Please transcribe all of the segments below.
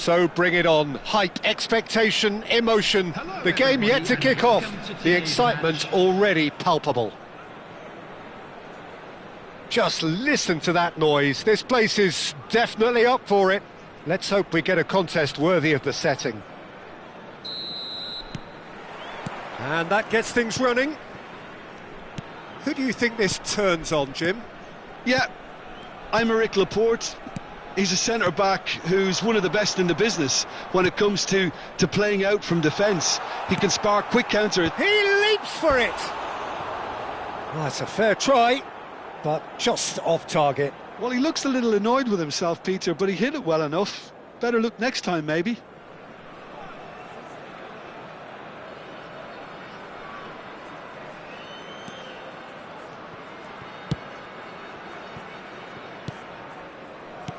So bring it on. Hype, expectation, emotion. The game yet to kick off. The excitement already palpable. Just listen to that noise. This place is definitely up for it. Let's hope we get a contest worthy of the setting. And that gets things running. Who do you think this turns on, Jim? Yeah, I'm Eric Laporte. He's a centre-back who's one of the best in the business when it comes to playing out from defence. He can spark quick counter. He leaps for it! Well, that's a fair try, but just off target. Well, he looks a little annoyed with himself, Peter, but he hit it well enough. Better look next time, maybe.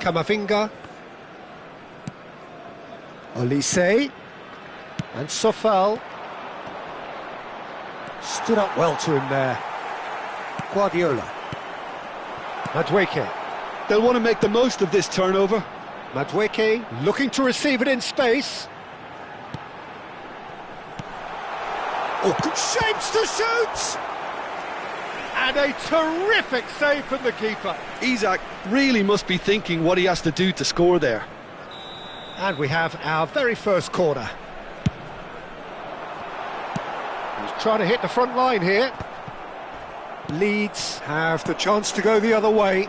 Kamavinga, Olise, and Sofal. Stood up well to him there. Guardiola. Madueke. They'll want to make the most of this turnover. Madueke looking to receive it in space. Oh, good shapes to shoot! And a terrific save from the keeper. Isak really must be thinking what he has to do to score there. And we have our very first corner. He's trying to hit the front line here. Leeds have the chance to go the other way.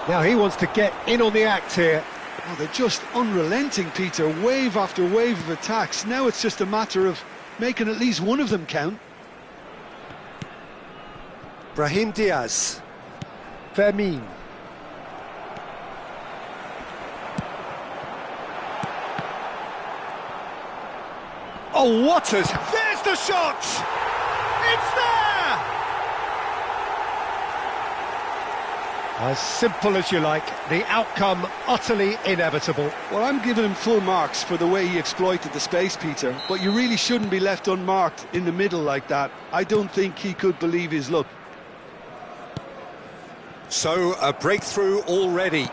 Now he wants to get in on the act here. Oh, they're just unrelenting, Peter. Wave after wave of attacks. Now it's just a matter of making at least one of them count. Brahim Diaz. Fermin. Oh, what a... There's the shot! It's there! As simple as you like, the outcome utterly inevitable. Well, I'm giving him full marks for the way he exploited the space, Peter, but you really shouldn't be left unmarked in the middle like that. I don't think he could believe his luck. So, a breakthrough already.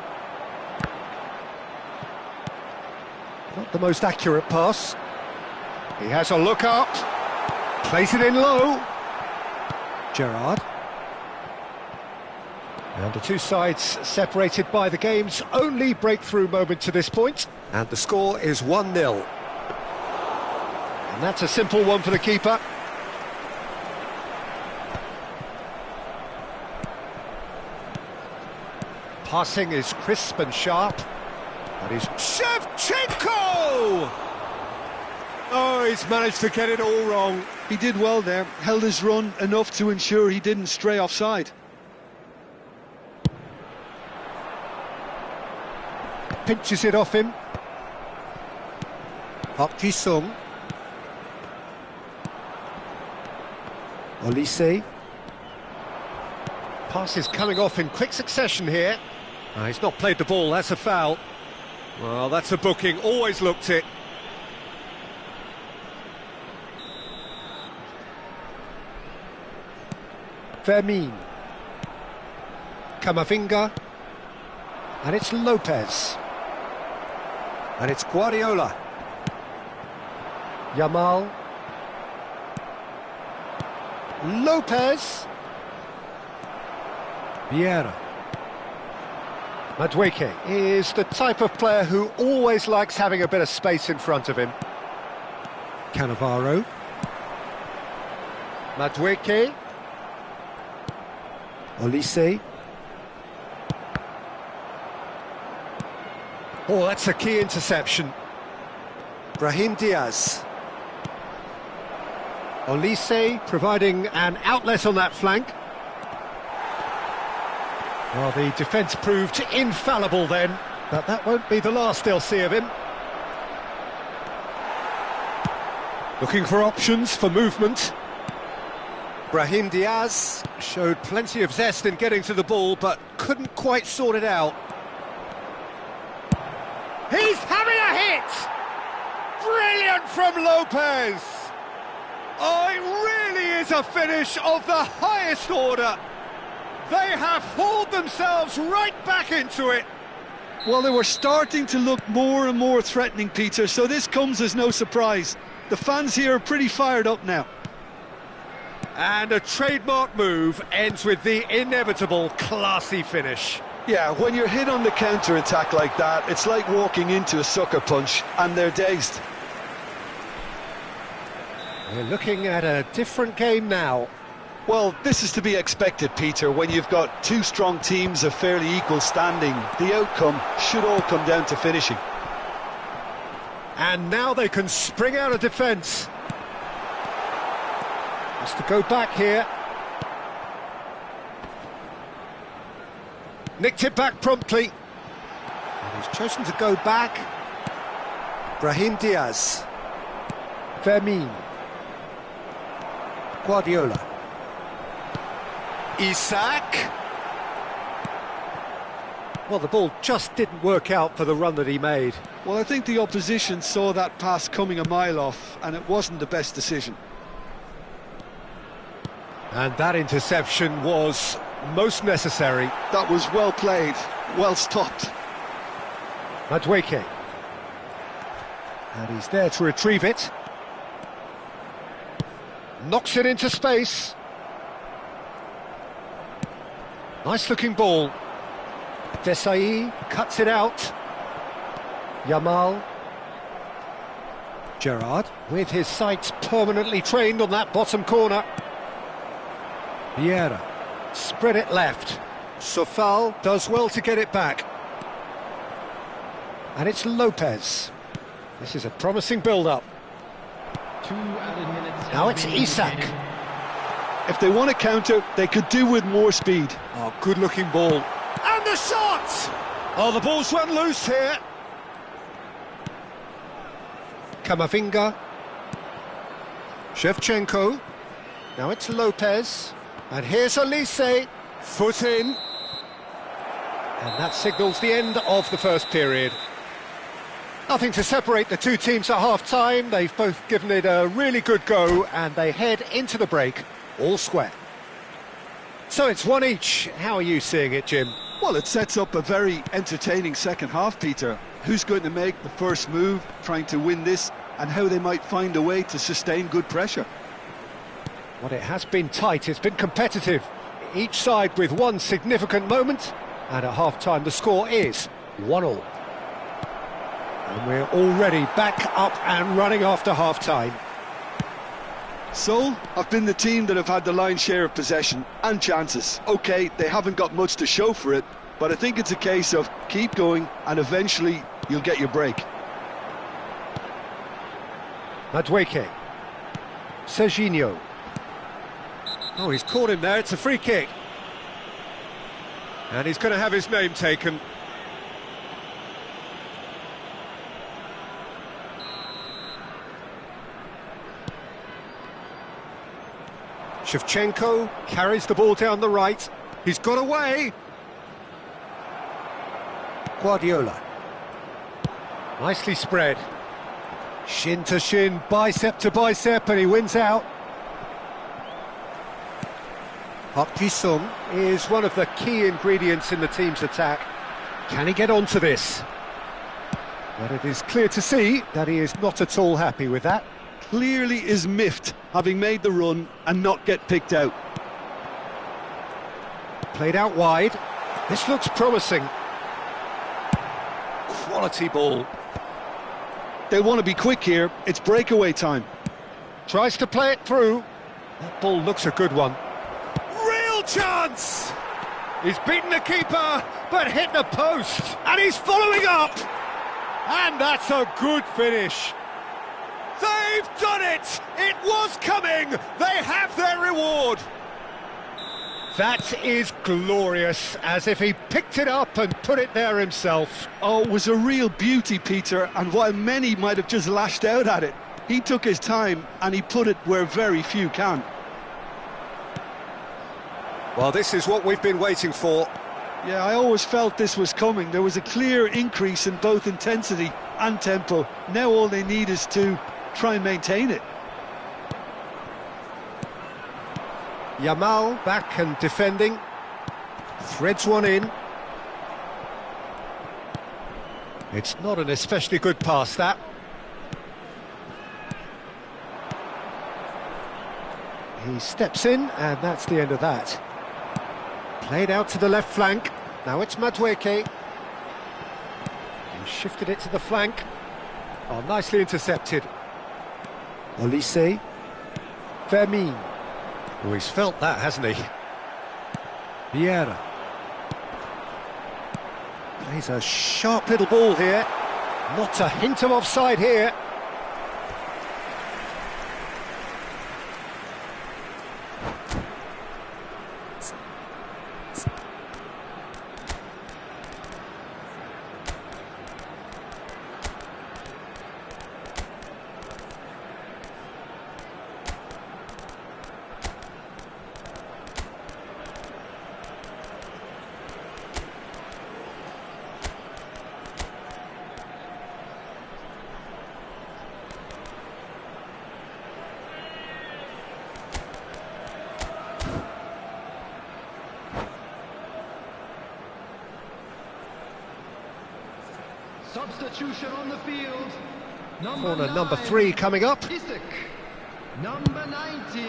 Not the most accurate pass. He has a look up. Plays it in low. Gerrard. And the two sides separated by the game's only breakthrough moment to this point. And the score is 1-0. And that's a simple one for the keeper. Passing is crisp and sharp. That is Shevchenko! Oh, he's managed to get it all wrong. He did well there, held his run enough to ensure he didn't stray offside. Pinches it off him. Park Ji-sung. Olise. Pass is coming off in quick succession here. He's not played the ball, that's a foul. Well, that's a booking, always looked it. Fermin. Kamavinga. And it's Lopez. And it's Guardiola. Yamal. Lopez. Vieira. Madueke is the type of player who always likes having a bit of space in front of him. Cannavaro. Madueke. Olise. Oh, that's a key interception. Brahim Diaz. Olise providing an outlet on that flank. Well, the defence proved infallible then, but that won't be the last they'll see of him. Looking for options for movement. Brahim Diaz showed plenty of zest in getting to the ball, but couldn't quite sort it out. He's having a hit! Brilliant from Lopez! Oh, it really is a finish of the highest order. They have hauled themselves right back into it. Well, they were starting to look more and more threatening, Peter, so this comes as no surprise. The fans here are pretty fired up now. And a trademark move ends with the inevitable classy finish. Yeah, when you're hit on the counter-attack like that, it's like walking into a sucker punch, and they're dazed. We're looking at a different game now. Well, this is to be expected, Peter. When you've got two strong teams of fairly equal standing, the outcome should all come down to finishing. And now they can spring out of defence. Has to go back here. Nicked it back promptly. And he's chosen to go back. Brahim Diaz. Fermin. Guardiola. Isak. Well, the ball just didn't work out for the run that he made. Well, I think the opposition saw that pass coming a mile off, and it wasn't the best decision. And that interception was most necessary. That was well played, well stopped. Madueke. And he's there to retrieve it. Knocks it into space. Nice looking ball. Desai cuts it out. Yamal. Gerrard with his sights permanently trained on that bottom corner. Vieira. Spread it left. Sofal does well to get it back. And it's Lopez. This is a promising build-up. 2 added minutes. Now it's Isak. If they want to counter, they could do with more speed. Oh, good-looking ball. And the shot! Oh, the ball's run loose here. Kamavinga. Shevchenko. Now it's Lopez. And here's Olise. Foot in. And that signals the end of the first period. Nothing to separate the two teams at half-time. They've both given it a really good go, and they head into the break all square. So it's one each. How are you seeing it, Jim? Well, it sets up a very entertaining second half, Peter. Who's going to make the first move, trying to win this, and how they might find a way to sustain good pressure. Well, it has been tight, it's been competitive. Each side with one significant moment, and at half-time the score is 1-1. And we're already back up and running after half-time. Seoul have been the team that have had the lion's share of possession and chances. OK, they haven't got much to show for it, but I think it's a case of keep going and eventually you'll get your break. Madueke. Serginho. Oh, he's caught him there, it's a free kick. And he's going to have his name taken. Shevchenko carries the ball down the right. He's got away. Guardiola. Nicely spread. Shin to shin, bicep to bicep, and he wins out. Park Ji-sung is one of the key ingredients in the team's attack. Can he get onto this? But it is clear to see that he is not at all happy with that. Clearly is miffed, having made the run and not get picked out. Played out wide. This looks promising. Quality ball. They want to be quick here, it's breakaway time. Tries to play it through. That ball looks a good one. Real chance! He's beaten the keeper, but hit the post. And he's following up! And that's a good finish. They've done it! It was coming! They have their reward! That is glorious, as if he picked it up and put it there himself. Oh, it was a real beauty, Peter, and while many might have just lashed out at it, he took his time and he put it where very few can. Well, this is what we've been waiting for. Yeah, I always felt this was coming. There was a clear increase in both intensity and tempo. Now all they need is to try and maintain it. Yamal back and defending. Threads one in. It's not an especially good pass, that. He steps in, and that's the end of that. Played out to the left flank. Now it's Madueke. He shifted it to the flank. Oh, nicely intercepted. Olise. Fermin. Oh, he's felt that, hasn't he? Vieira. Plays a sharp little ball here. Not a hint of offside here. Substitution on the field. Corner number 3 coming up. Isak. Number 19.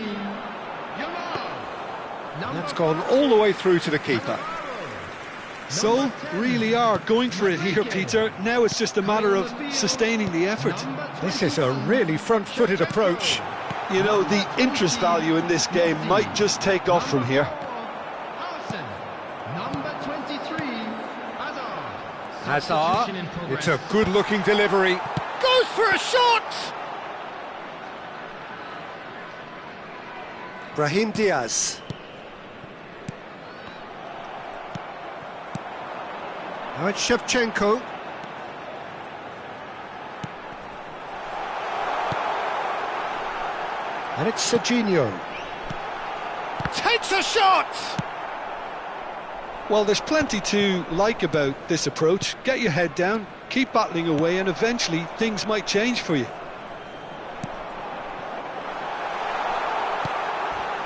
Yamal. That's gone all the way through to the keeper. So, really are going for it here, Peter. Now it's just a matter of sustaining the effort. This is a really front-footed approach. You know, the interest value in this game might just take off from here. Number 23. Hazard, it's a good-looking delivery. Goes for a shot! Brahim Diaz. Now it's Shevchenko. And it's Serginho. Takes a shot! Well, there's plenty to like about this approach. Get your head down, keep battling away, and eventually things might change for you.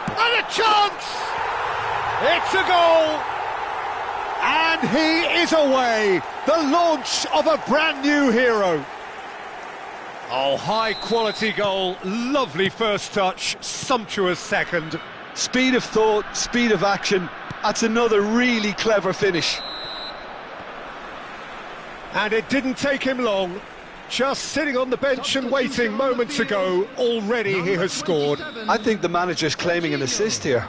And a chance! It's a goal! And he is away! The launch of a brand new hero. Oh, high-quality goal, lovely first touch, sumptuous second. Speed of thought, speed of action. That's another really clever finish. And it didn't take him long. Just sitting on the bench and waiting moments ago, already he has scored. I think the manager's claiming an assist here.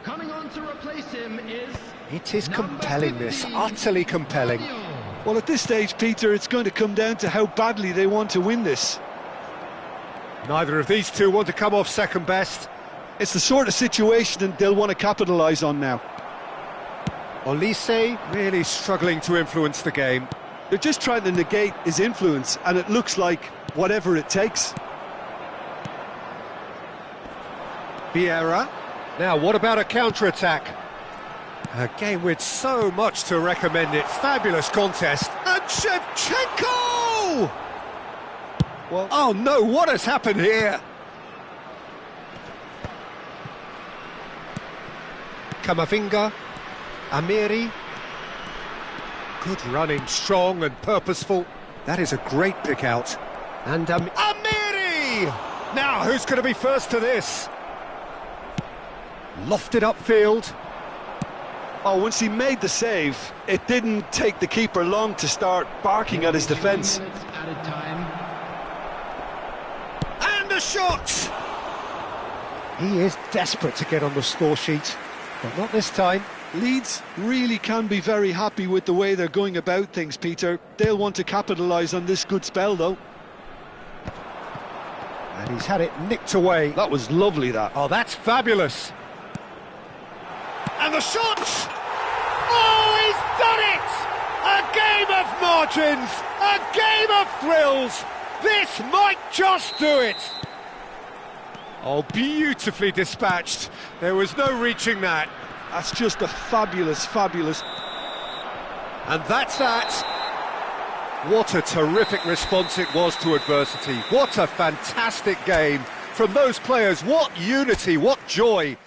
Coming on to replace him is... It is compelling, this, utterly compelling. Well, at this stage, Peter, it's going to come down to how badly they want to win this. Neither of these two want to come off second best. It's the sort of situation that they'll want to capitalise on now. Olise really struggling to influence the game. They're just trying to negate his influence, and it looks like whatever it takes. Vieira. Now, what about a counter-attack? A game with so much to recommend it. Fabulous contest. And Shevchenko! Well, oh no, what has happened here? Camavinga. Amiri. Good running, strong and purposeful. That is a great pick out. And Amiri! Now, who's going to be first to this? Lofted upfield. Oh, once he made the save, it didn't take the keeper long to start barking at his defence. And a shot! He is desperate to get on the score sheet, but not this time. Leeds really can be very happy with the way they're going about things, Peter. They'll want to capitalise on this good spell, though. And he's had it nicked away. That was lovely, that. Oh, that's fabulous. And the shot! Oh, he's done it! A game of margins, a game of thrills. This might just do it. Oh, beautifully dispatched. There was no reaching that. That's just a fabulous, fabulous... And that's that. What a terrific response it was to adversity. What a fantastic game from those players. What unity, what joy.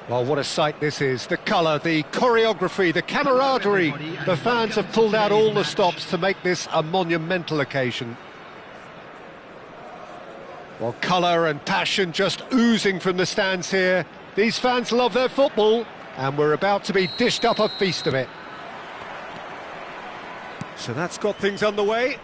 Well, what a sight this is. The colour, the choreography, the camaraderie. The fans have pulled out all the stops to make this a monumental occasion. Well, colour and passion just oozing from the stands here. These fans love their football, and we're about to be dished up a feast of it. So that's got things underway.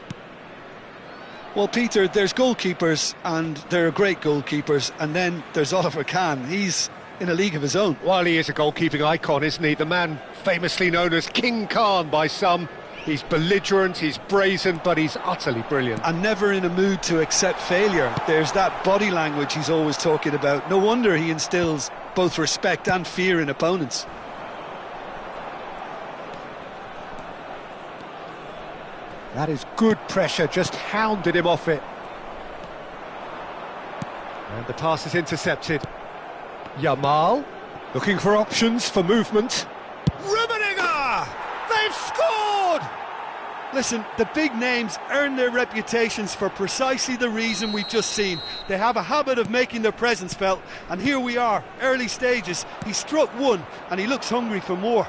Well, Peter, there's goalkeepers, and there are great goalkeepers, and then there's Oliver Kahn. He's in a league of his own. Well, he is a goalkeeping icon, isn't he? The man famously known as King Khan by some. He's belligerent, he's brazen, but he's utterly brilliant. And never in a mood to accept failure. There's that body language he's always talking about. No wonder he instills both respect and fear in opponents. That is good pressure, just hounded him off it. And the pass is intercepted. Yamal, looking for options for movement. Rummenigge! They've scored! Listen, the big names earn their reputations for precisely the reason we've just seen. They have a habit of making their presence felt, and here we are, early stages. He struck one, and he looks hungry for more.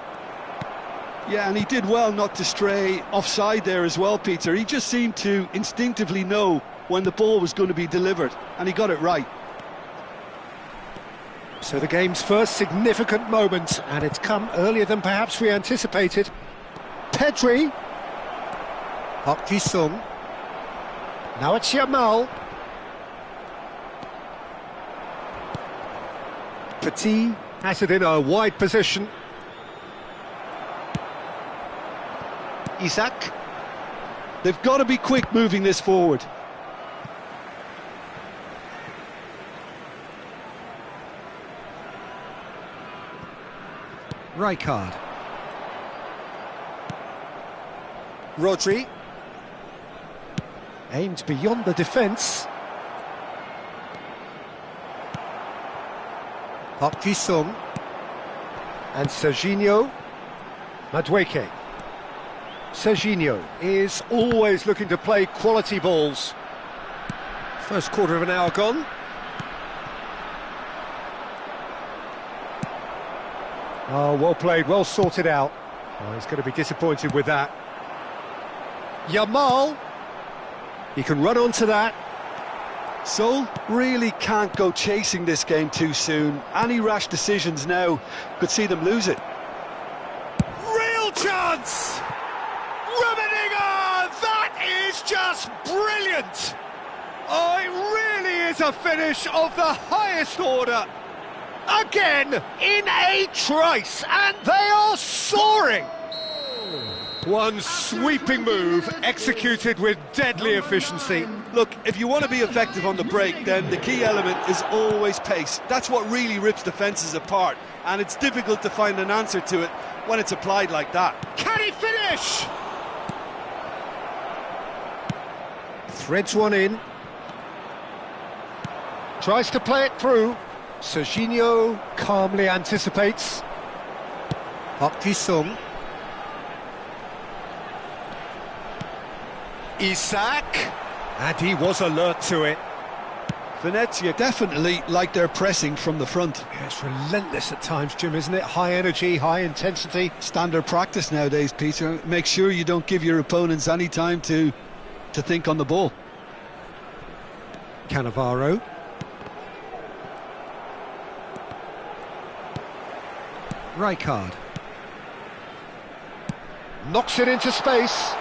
Yeah, and he did well not to stray offside there as well, Peter. He just seemed to instinctively know when the ball was going to be delivered, and he got it right. So the game's first significant moment, and it's come earlier than perhaps we anticipated. Pedri. Park Ji-sung. Now it's Yamal. Petit has it in a wide position. Isak. They've got to be quick moving this forward. Rijkaard. Rodri. Aimed beyond the defence. Park Ji-sung. And Serginho. Madueke. Serginho is always looking to play quality balls. First quarter of an hour gone. Oh, well played, well sorted out. Oh, he's going to be disappointed with that. Yamal. He can run onto that. Seoul really can't go chasing this game too soon. Any rash decisions now could see them lose it. Real chance! Rummenigge! That is just brilliant! Oh, it really is a finish of the highest order. Again, in a trice, and they are soaring! One sweeping move, executed with deadly efficiency. Look, if you want to be effective on the break, then the key element is always pace. That's what really rips defences apart, and it's difficult to find an answer to it when it's applied like that. Can he finish? Threads one in. Tries to play it through. Serginho calmly anticipates. Park Ji-sung. Isak. And he was alert to it. Venezia definitely like their pressing from the front. Yeah, it's relentless at times, Jim, isn't it? High energy, high intensity. Standard practice nowadays, Peter. Make sure you don't give your opponents any time to think on the ball. Cannavaro. Rijkaard. Knocks it into space.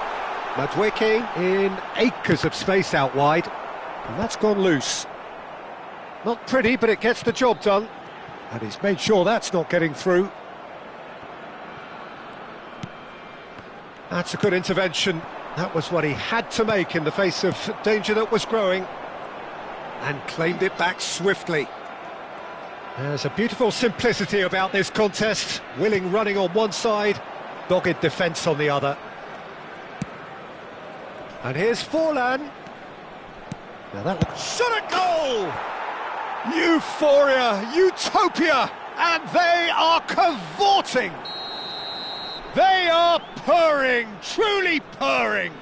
Madueke in acres of space out wide. And that's gone loose. Not pretty, but it gets the job done. And he's made sure that's not getting through. That's a good intervention. That was what he had to make in the face of danger that was growing. And claimed it back swiftly. There's a beautiful simplicity about this contest. Willing running on one side, dogged defence on the other. And here's Forlan. Now that looks... Shot at goal! Euphoria, utopia, and they are cavorting. They are purring, truly purring.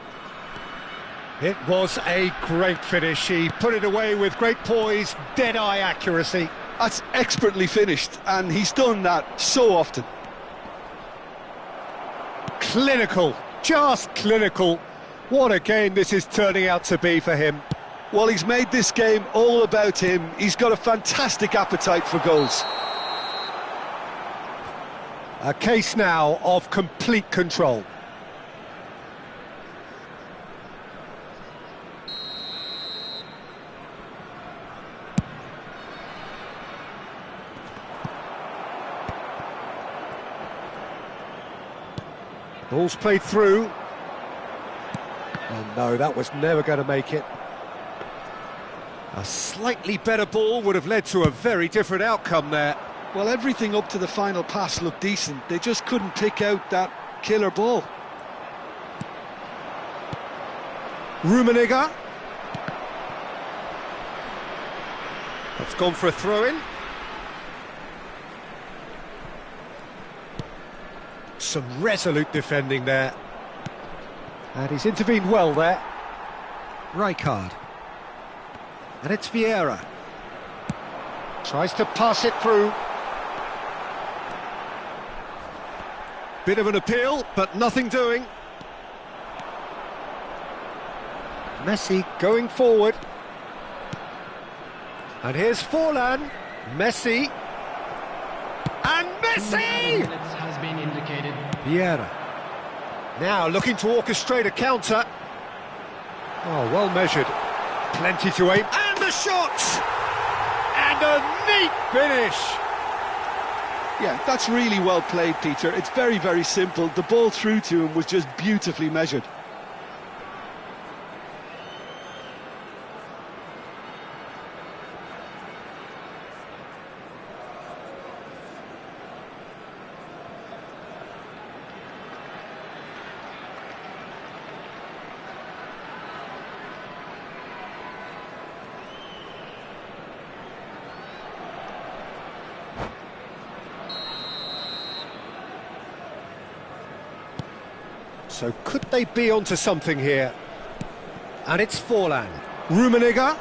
It was a great finish. He put it away with great poise, dead-eye accuracy. That's expertly finished, and he's done that so often. Clinical, just clinical. What a game this is turning out to be for him. Well, he's made this game all about him. He's got a fantastic appetite for goals. A case now of complete control. Ball's played through. Oh no, that was never going to make it. A slightly better ball would have led to a very different outcome there. Well, everything up to the final pass looked decent. They just couldn't pick out that killer ball. Rummenigge. That's gone for a throw-in. Some resolute defending there. And he's intervened well there. Rijkaard. And it's Vieira. Tries to pass it through. Bit of an appeal, but nothing doing. Messi going forward. And here's Forlan. Messi. And Messi! Has been indicated. Vieira. Now looking to orchestrate a counter. Oh, well measured. Plenty to aim. And the shot! And a neat finish! Yeah, that's really well played, Peter. It's very, very simple. The ball through to him was just beautifully measured. So could they be onto something here? And it's Forlan. Rummenigge.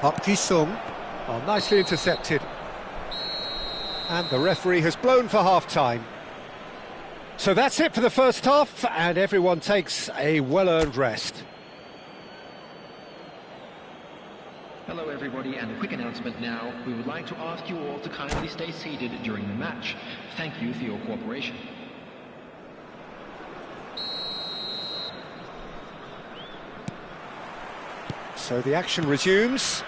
Park Ji-sung. Oh, nicely intercepted. And the referee has blown for half-time. So that's it for the first half, and everyone takes a well-earned rest. Hello everybody, and a quick announcement now. We would like to ask you all to kindly stay seated during the match. Thank you for your cooperation. So the action resumes.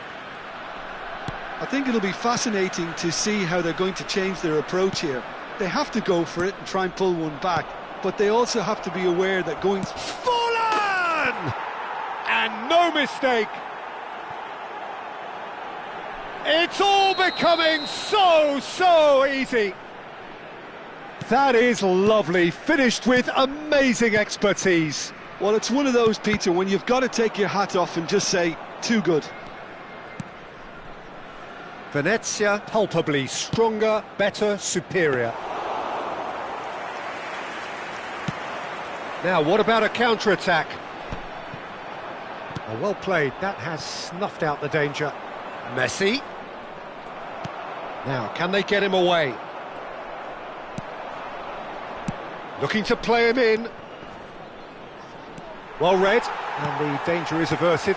I think it'll be fascinating to see how they're going to change their approach here. They have to go for it and try and pull one back, but they also have to be aware that going... Forlan! And no mistake! It's all becoming so easy. That is lovely, finished with amazing expertise. Well, it's one of those, Peter, when you've got to take your hat off and just say, too good. Venezia palpably stronger, better, superior. Now, what about a counter-attack? Oh, well played, that has snuffed out the danger. Messi. Now, can they get him away? Looking to play him in. Well read, and the danger is averted.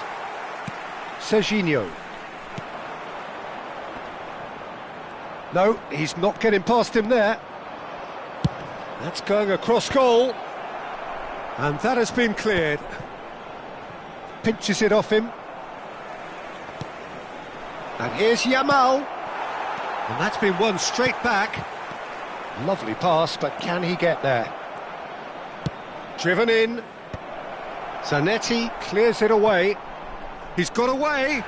Serginho. No, he's not getting past him there. That's going across goal. And that has been cleared. Pinches it off him. And here's Yamal. And that's been won straight back. Lovely pass, but can he get there? Driven in. Zanetti clears it away. He's got away.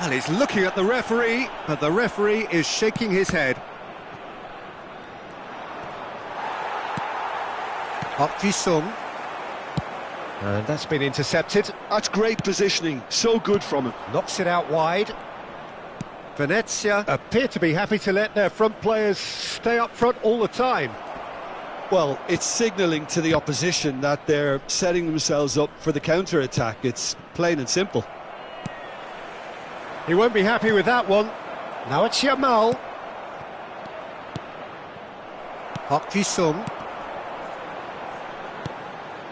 Well, he's looking at the referee, but the referee is shaking his head. Park Ji-sung. And that's been intercepted. That's great positioning, so good from him. Knocks it out wide. Venezia appear to be happy to let their front players stay up front all the time. Well, it's signalling to the opposition that they're setting themselves up for the counter-attack. It's plain and simple. He won't be happy with that one. Now it's Yamal. Park Ji-sung.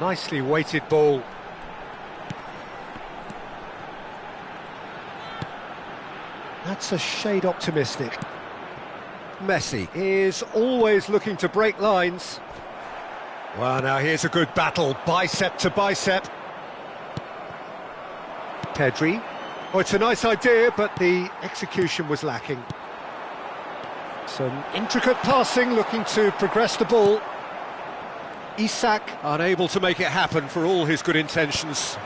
Nicely weighted ball. That's a shade optimistic. Messi is always looking to break lines. Well, now here's a good battle, bicep to bicep. Pedri. Oh, it's a nice idea, but the execution was lacking. Some intricate passing, looking to progress the ball. Isak unable to make it happen for all his good intentions.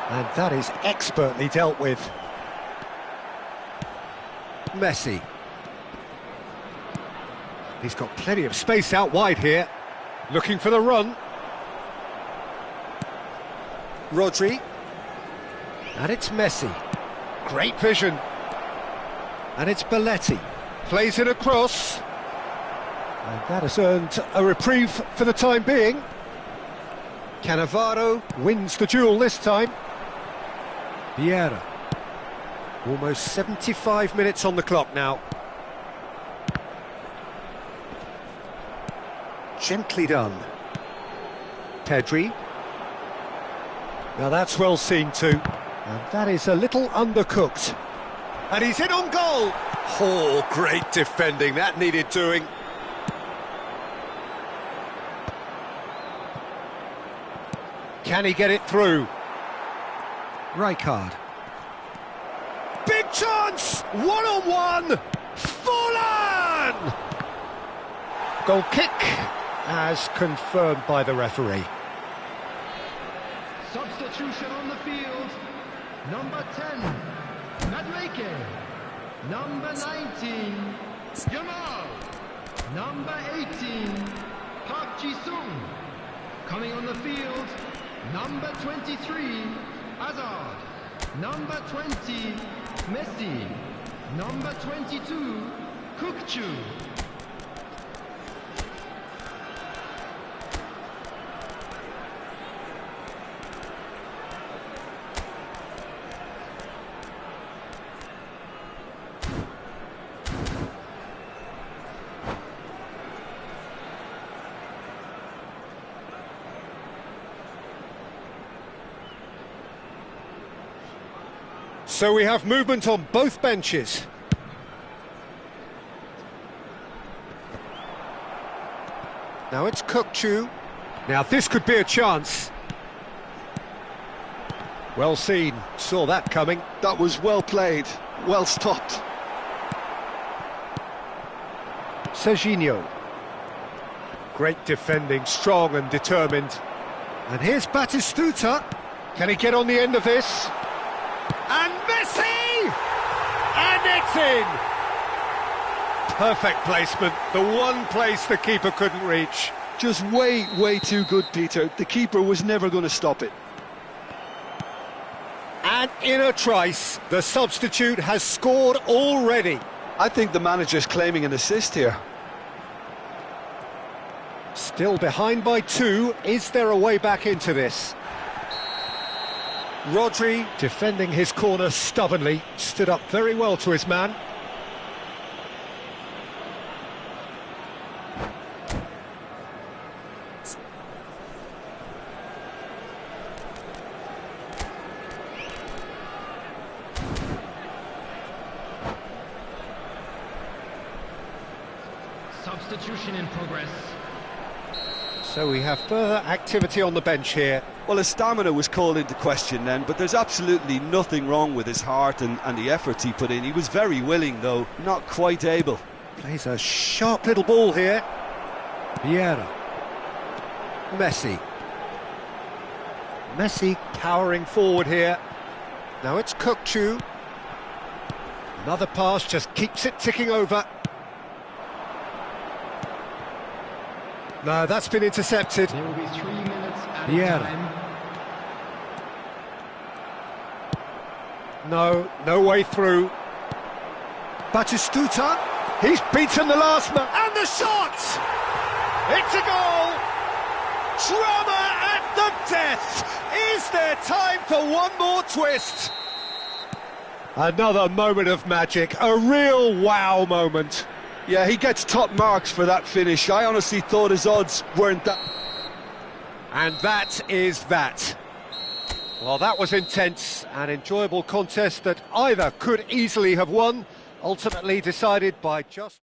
And that is expertly dealt with. Messi. He's got plenty of space out wide here. Looking for the run. Rodri. And it's Messi. Great vision. And it's Belletti. Plays it across. And that has earned a reprieve for the time being. Cannavaro wins the duel this time. Vieira. Almost 75 minutes on the clock now. Gently done. Pedri. Now that's well seen too. And that is a little undercooked. And he's in on goal! Oh, great defending, that needed doing. Can he get it through? Rijkaard. Big chance! One-on-one! Full on! Goal kick, as confirmed by the referee. Substitution on the field. Number 10, Madueke. Number 19, Yamal. Number 18, Park Ji-sung. Coming on the field, number 23, Hazard. Number 20, Messi. Number 22, Kukçu. So we have movement on both benches. Now it's Kukçu. Now this could be a chance. Well seen, saw that coming. That was well played, well stopped. Serginho. Great defending, strong and determined. And here's Batistuta. Can he get on the end of this? And Messi! And it's in! Perfect placement, the one place the keeper couldn't reach. Just way too good, Peter. The keeper was never going to stop it. And in a trice, the substitute has scored already. I think the manager's claiming an assist here. Still behind by 2. Is there a way back into this? Rodri, defending his corner stubbornly, stood up very well to his man. Substitution in progress. So we have further activity on the bench here. Well, his stamina was called into question then, but there's absolutely nothing wrong with his heart and the efforts he put in. He was very willing, though, not quite able. Plays a sharp little ball here. Vieira. Messi. Messi powering forward here. Now it's Kukçu. Another pass, just keeps it ticking over. No, that's been intercepted. There will be 3 minutes at Yeah. time. No way through. Batistuta, he's beaten the last man. And the shot! It's a goal! Drama at the death! Is there time for one more twist? Another moment of magic, a real wow moment. Yeah, he gets top marks for that finish. I honestly thought his odds weren't that... And that is that. Well, that was intense, an enjoyable contest that either could easily have won, ultimately decided by just...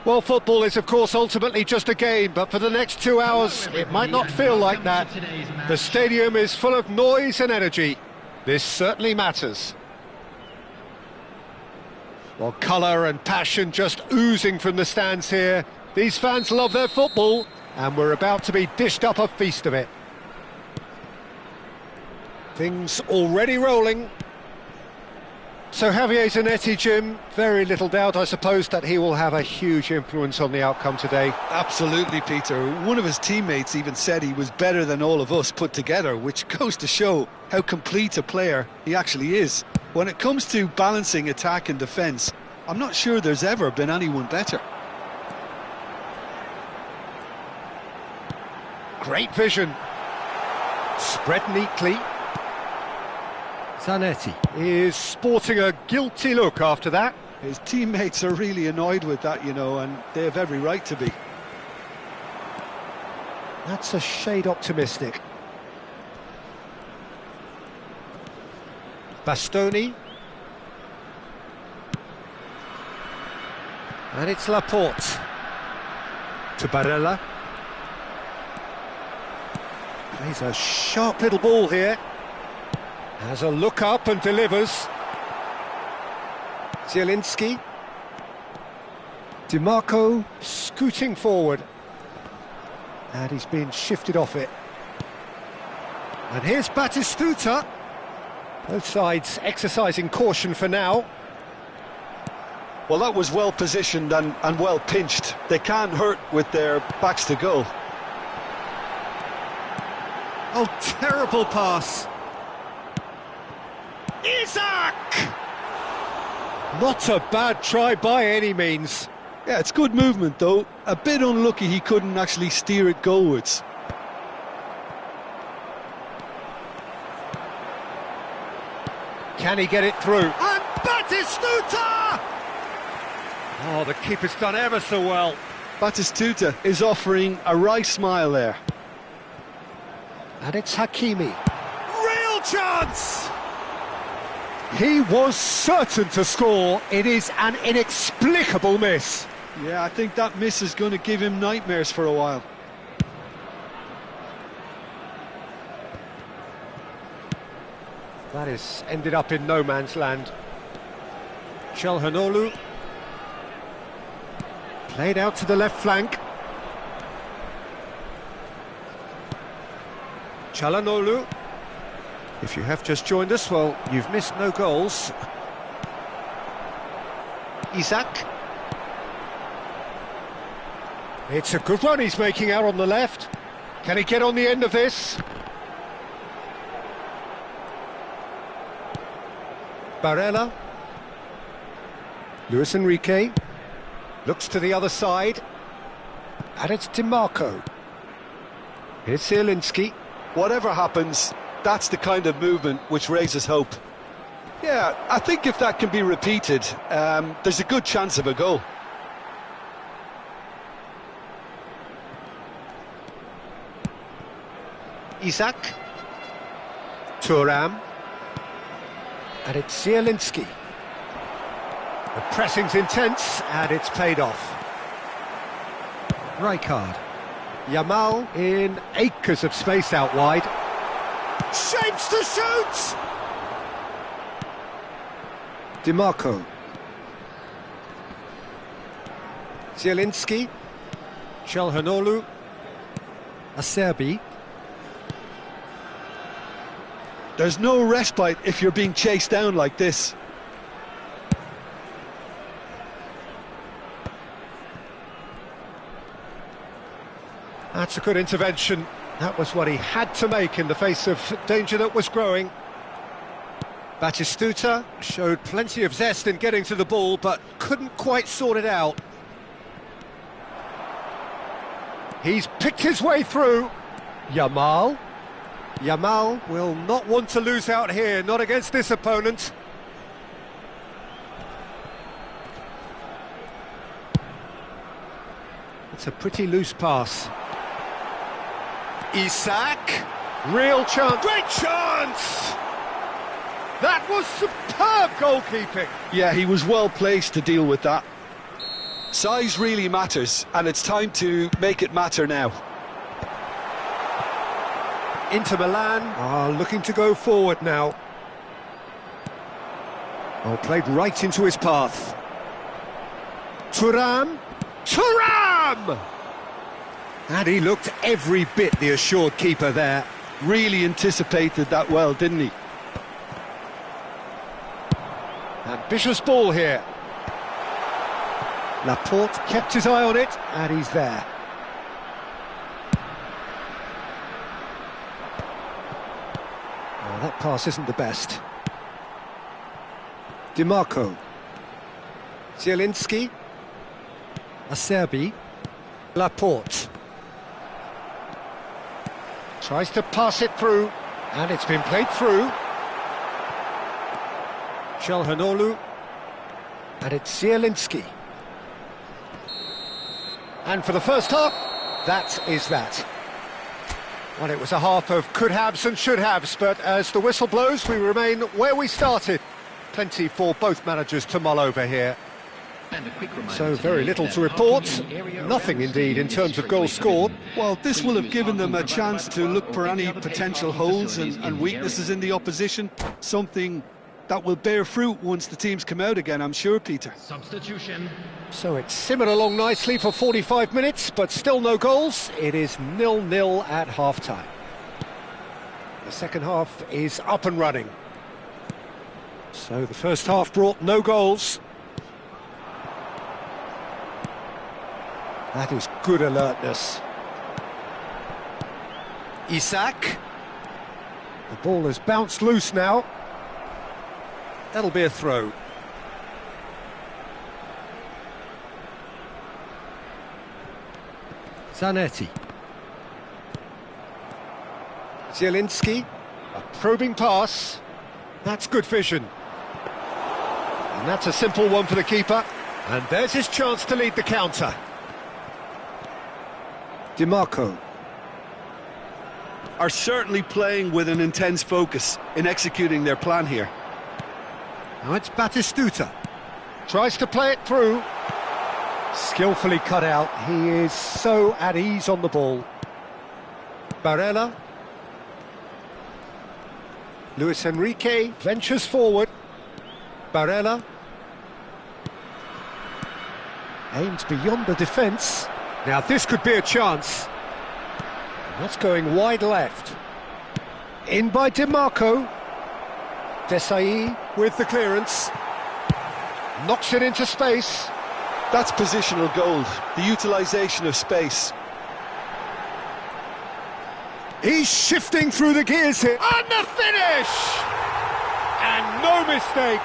Well, football is, of course, ultimately just a game, but for the next 2 hours, it might not feel like that. The stadium is full of noise and energy. This certainly matters. Well, colour and passion just oozing from the stands here. These fans love their football, and we're about to be dished up a feast of it. Things already rolling. So Javier Zanetti, Jim, very little doubt, I suppose, that he will have a huge influence on the outcome today. Absolutely, Peter. One of his teammates even said he was better than all of us put together, which goes to show how complete a player he actually is. When it comes to balancing attack and defence, I'm not sure there's ever been anyone better. Great vision. Spread neatly. Zanetti is sporting a guilty look after that. His teammates are really annoyed with that, you know, and they have every right to be. That's a shade optimistic. Bastoni. And it's Laporte. To Barella. Plays a sharp little ball here. Has a look up and delivers. Zielinski. DiMarco scooting forward. And he's been shifted off it. And here's Batistuta. Both sides exercising caution for now. Well, that was well positioned and well pinched. They can't hurt with their backs to goal. Oh, terrible pass. Isaac! Not a bad try by any means. Yeah, it's good movement though. A bit unlucky he couldn't actually steer it goalwards. Can he get it through? And Batistuta! Oh, the keeper's done ever so well. Batistuta is offering a wry smile there. And it's Hakimi. Real chance! He was certain to score. It is an inexplicable miss. Yeah, I think that miss is going to give him nightmares for a while. That has ended up in no man's land. Chelhanoglu. Played out to the left flank. Chelhanoglu. If you have just joined us, well, you've missed no goals. Isaac. It's a good run he's making out on the left. Can he get on the end of this? Barella. Luis Enrique. Looks to the other side. And it's DiMarco. Here's Zielinski. Whatever happens, that's the kind of movement which raises hope. Yeah, I think if that can be repeated, there's a good chance of a goal. Isaac. Thuram. And it's Zielinski. The pressing's intense, and it's paid off. Rijkaard. Yamal in acres of space out wide. Shapes to shoot! DiMarco. Zielinski. Chelhanoglu. Acerbi. There's no respite if you're being chased down like this. That's a good intervention. That was what he had to make in the face of danger that was growing. Batistuta showed plenty of zest in getting to the ball, but couldn't quite sort it out. He's picked his way through. Yamal. Yamal will not want to lose out here, not against this opponent. It's a pretty loose pass. Isaac. Real chance. Great chance! That was superb goalkeeping. Yeah, he was well placed to deal with that. Size really matters, and it's time to make it matter now. Inter Milan are looking to go forward now. Oh, played right into his path. Thuram. Thuram! And he looked every bit the assured keeper there. Really anticipated that well, didn't he? Ambitious ball here. Laporte kept his eye on it, and he's there. Oh, that pass isn't the best. DiMarco. Zielinski. Acerbi. Laporte. Tries to pass it through, and it's been played through. Chelhanoglu. And it's Zielinski. And for the first half, that is that. Well, it was a half of could-haves and should-haves, but as the whistle blows, we remain where we started. Plenty for both managers to mull over here. So very little to report, nothing indeed in terms of goals scored. Well, this will have given them a chance to look for any potential holes and weaknesses in the opposition, something that will bear fruit once the teams come out again, I'm sure, Peter. Substitution. So it's simmered along nicely for 45 minutes, but still no goals. It is 0-0 at half-time. The second half is up and running. So the first half brought no goals. That is good alertness. Isaac. The ball has bounced loose now. That'll be a throw. Zanetti. Zielinski, a probing pass. That's good vision. And that's a simple one for the keeper. And there's his chance to lead the counter. DiMarco. Are certainly playing with an intense focus in executing their plan here. Now it's Batistuta. Tries to play it through. Skillfully cut out. He is so at ease on the ball. Barella. Luis Enrique ventures forward. Barella. Aims beyond the defence. Now this could be a chance. And that's going wide left. In by DiMarco. Desai with the clearance. Knocks it into space. That's positional gold, the utilisation of space. He's shifting through the gears here. And the finish! And no mistake.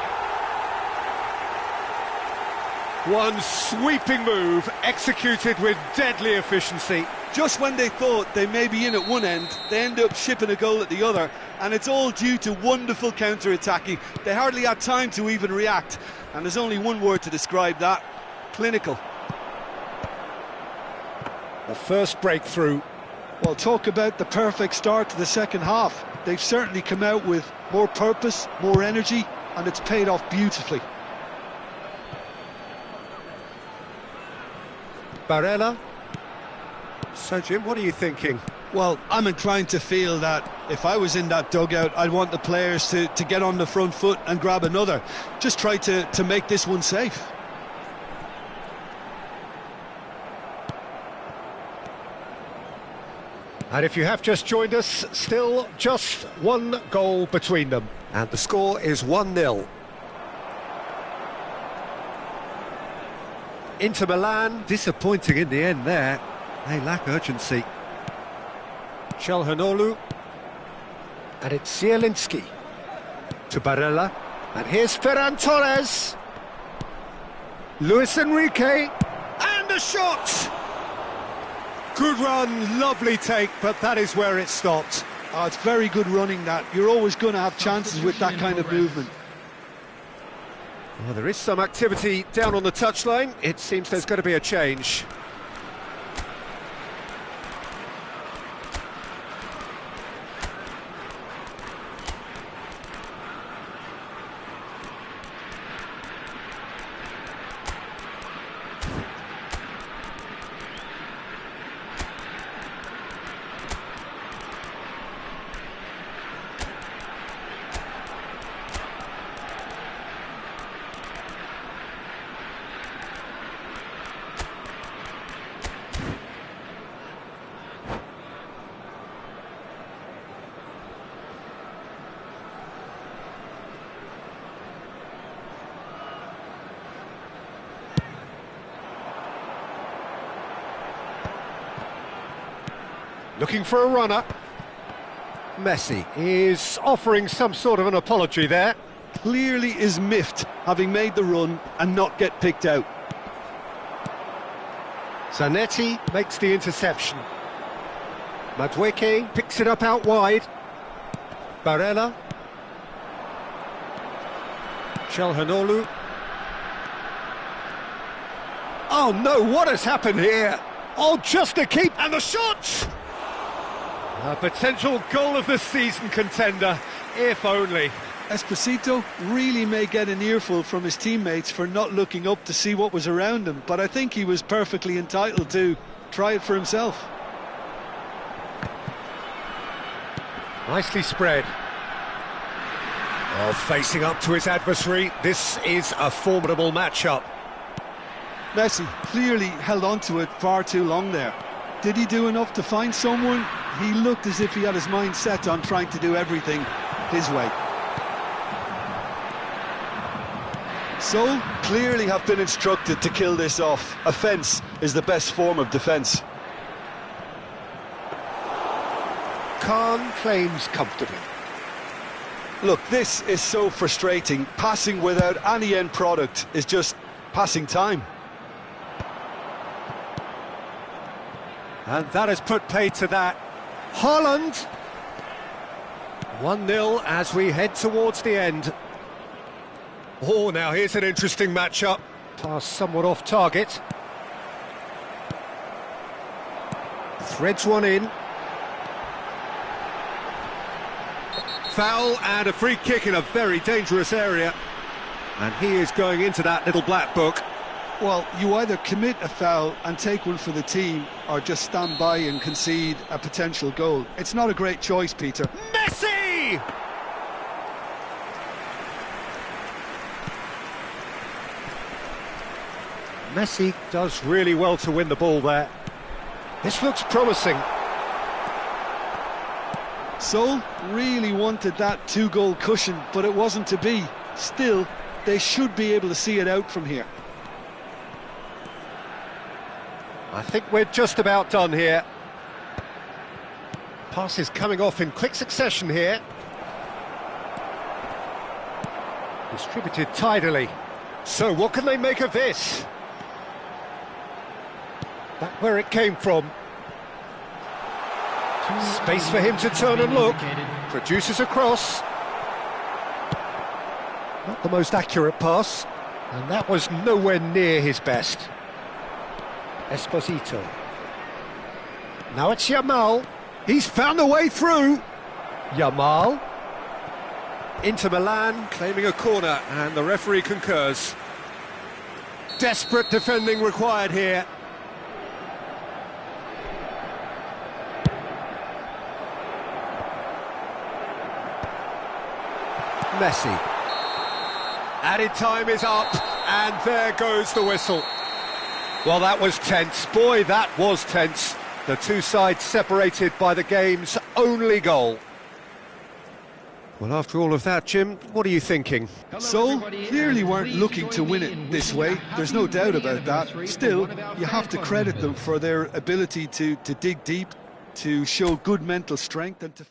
One sweeping move, executed with deadly efficiency. Just when they thought they may be in at one end, they end up shipping a goal at the other, and it's all due to wonderful counter-attacking. They hardly had time to even react, and there's only one word to describe that: clinical. The first breakthrough. Well, talk about the perfect start to the second half. They've certainly come out with more purpose, more energy, and it's paid off beautifully. Barella. So, Jim, what are you thinking? Well, I'm inclined to feel that if I was in that dugout, I'd want the players to get on the front foot and grab another. Just try to make this one safe. And if you have just joined us, still just one goal between them. And the score is 1-0. Inter Milan, disappointing in the end there. They lack urgency. Calhanoglu. And it's Zielinski. To Barella. And here's Ferran Torres. Luis Enrique. And a shot! Good run, lovely take, but that is where it stopped. Oh, it's very good running, that. You're always going to have chances with that kind of movement. Well, there is some activity down on the touchline. It seems there's going to be a change. Looking for a runner. Messi is offering some sort of an apology there. Clearly is miffed, having made the run and not get picked out. Zanetti makes the interception. Madueke picks it up out wide. Barella. Calhanoglu. Oh no, what has happened here? Oh, just a keep, and the shot! A potential goal of the season contender, if only. Esposito really may get an earful from his teammates for not looking up to see what was around him, but I think he was perfectly entitled to try it for himself. Nicely spread. Oh, facing up to his adversary, this is a formidable matchup. Messi clearly held on to it far too long there. Did he do enough to find someone? He looked as if he had his mind set on trying to do everything his way. So, clearly have been instructed to kill this off. Offence is the best form of defence. Khan claims comfortably. Look, this is so frustrating. Passing without any end product is just passing time. And that has put paid to that. Haaland! 1-0 as we head towards the end. Oh, now here's an interesting matchup. Pass somewhat off target. Threads one in. Foul and a free kick in a very dangerous area. And he is going into that little black book. Well, you either commit a foul and take one for the team, or just stand by and concede a potential goal. It's not a great choice, Peter. Messi! Messi does really well to win the ball there. This looks promising. Sol really wanted that two-goal cushion, but it wasn't to be. Still, they should be able to see it out from here. I think we're just about done here. Passes coming off in quick succession here. Distributed tidily. So what can they make of this? Back where it came from. Space for him to turn and look. Produces a cross. Not the most accurate pass. And that was nowhere near his best. Esposito. Now it's Yamal. He's found a way through. Yamal. Inter Milan claiming a corner, and the referee concurs. Desperate defending required here. Messi. Added time is up, and there goes the whistle. Well, that was tense. Boy, that was tense. The two sides separated by the game's only goal. Well, after all of that, Jim, what are you thinking? Sol clearly weren't looking to win it this way. There's no doubt about that. Still, you have to credit them for their ability to dig deep, to show good mental strength, and to...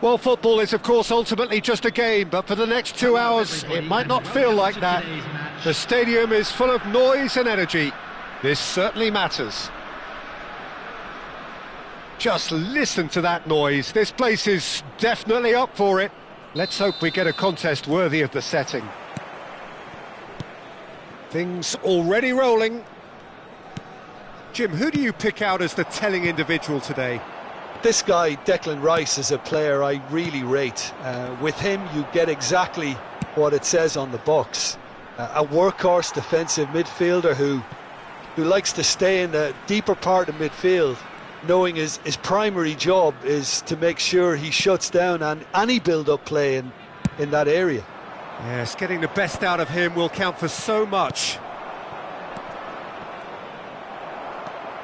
Well, football is, of course, ultimately just a game, but for the next 2 hours, it might not feel like that. The stadium is full of noise and energy. This certainly matters. Just listen to that noise. This place is definitely up for it. Let's hope we get a contest worthy of the setting. Things already rolling. Jim, who do you pick out as the telling individual today? This guy, Declan Rice, is a player I really rate. With him, you get exactly what it says on the box. A workhorse defensive midfielder who likes to stay in the deeper part of midfield, knowing his primary job is to make sure he shuts down any build-up play in that area. Yes, getting the best out of him will count for so much.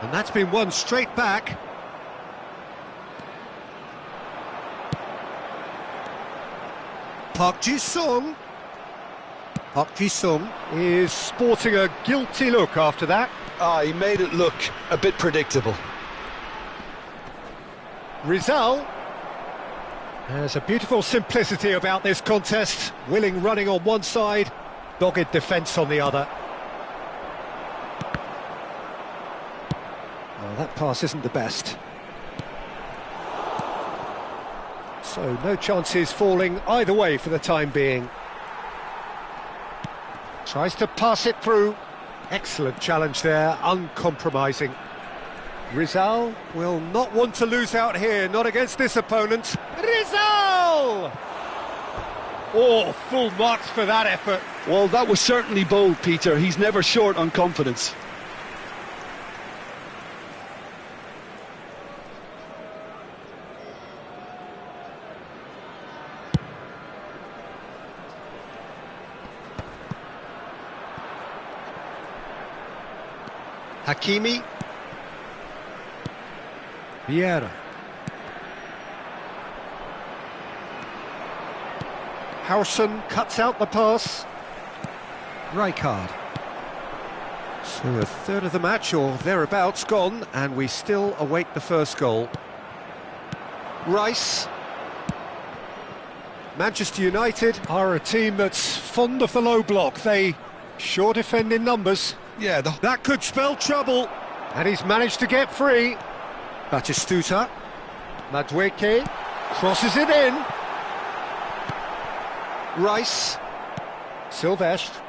And that's been won straight back. Park Ji-sung. Park Ji-sung is sporting a guilty look after that. He made it look a bit predictable. Rizal. There's a beautiful simplicity about this contest. Willing running on one side, dogged defence on the other. Oh, that pass isn't the best. So no chances falling either way for the time being. Tries to pass it through. Excellent challenge there, uncompromising. Rizal will not want to lose out here, not against this opponent. Rizal! Oh, full marks for that effort. Well, that was certainly bold, Peter. He's never short on confidence. Hakimi. Vieira. Howson cuts out the pass. Rijkaard. So a third of the match or thereabouts gone, and we still await the first goal. Rice. Manchester United are a team that's fond of the low block. They sure defend in numbers. Yeah, that could spell trouble. And he's managed to get free. Batistuta. Madueke crosses it in. Rice. Silvestre.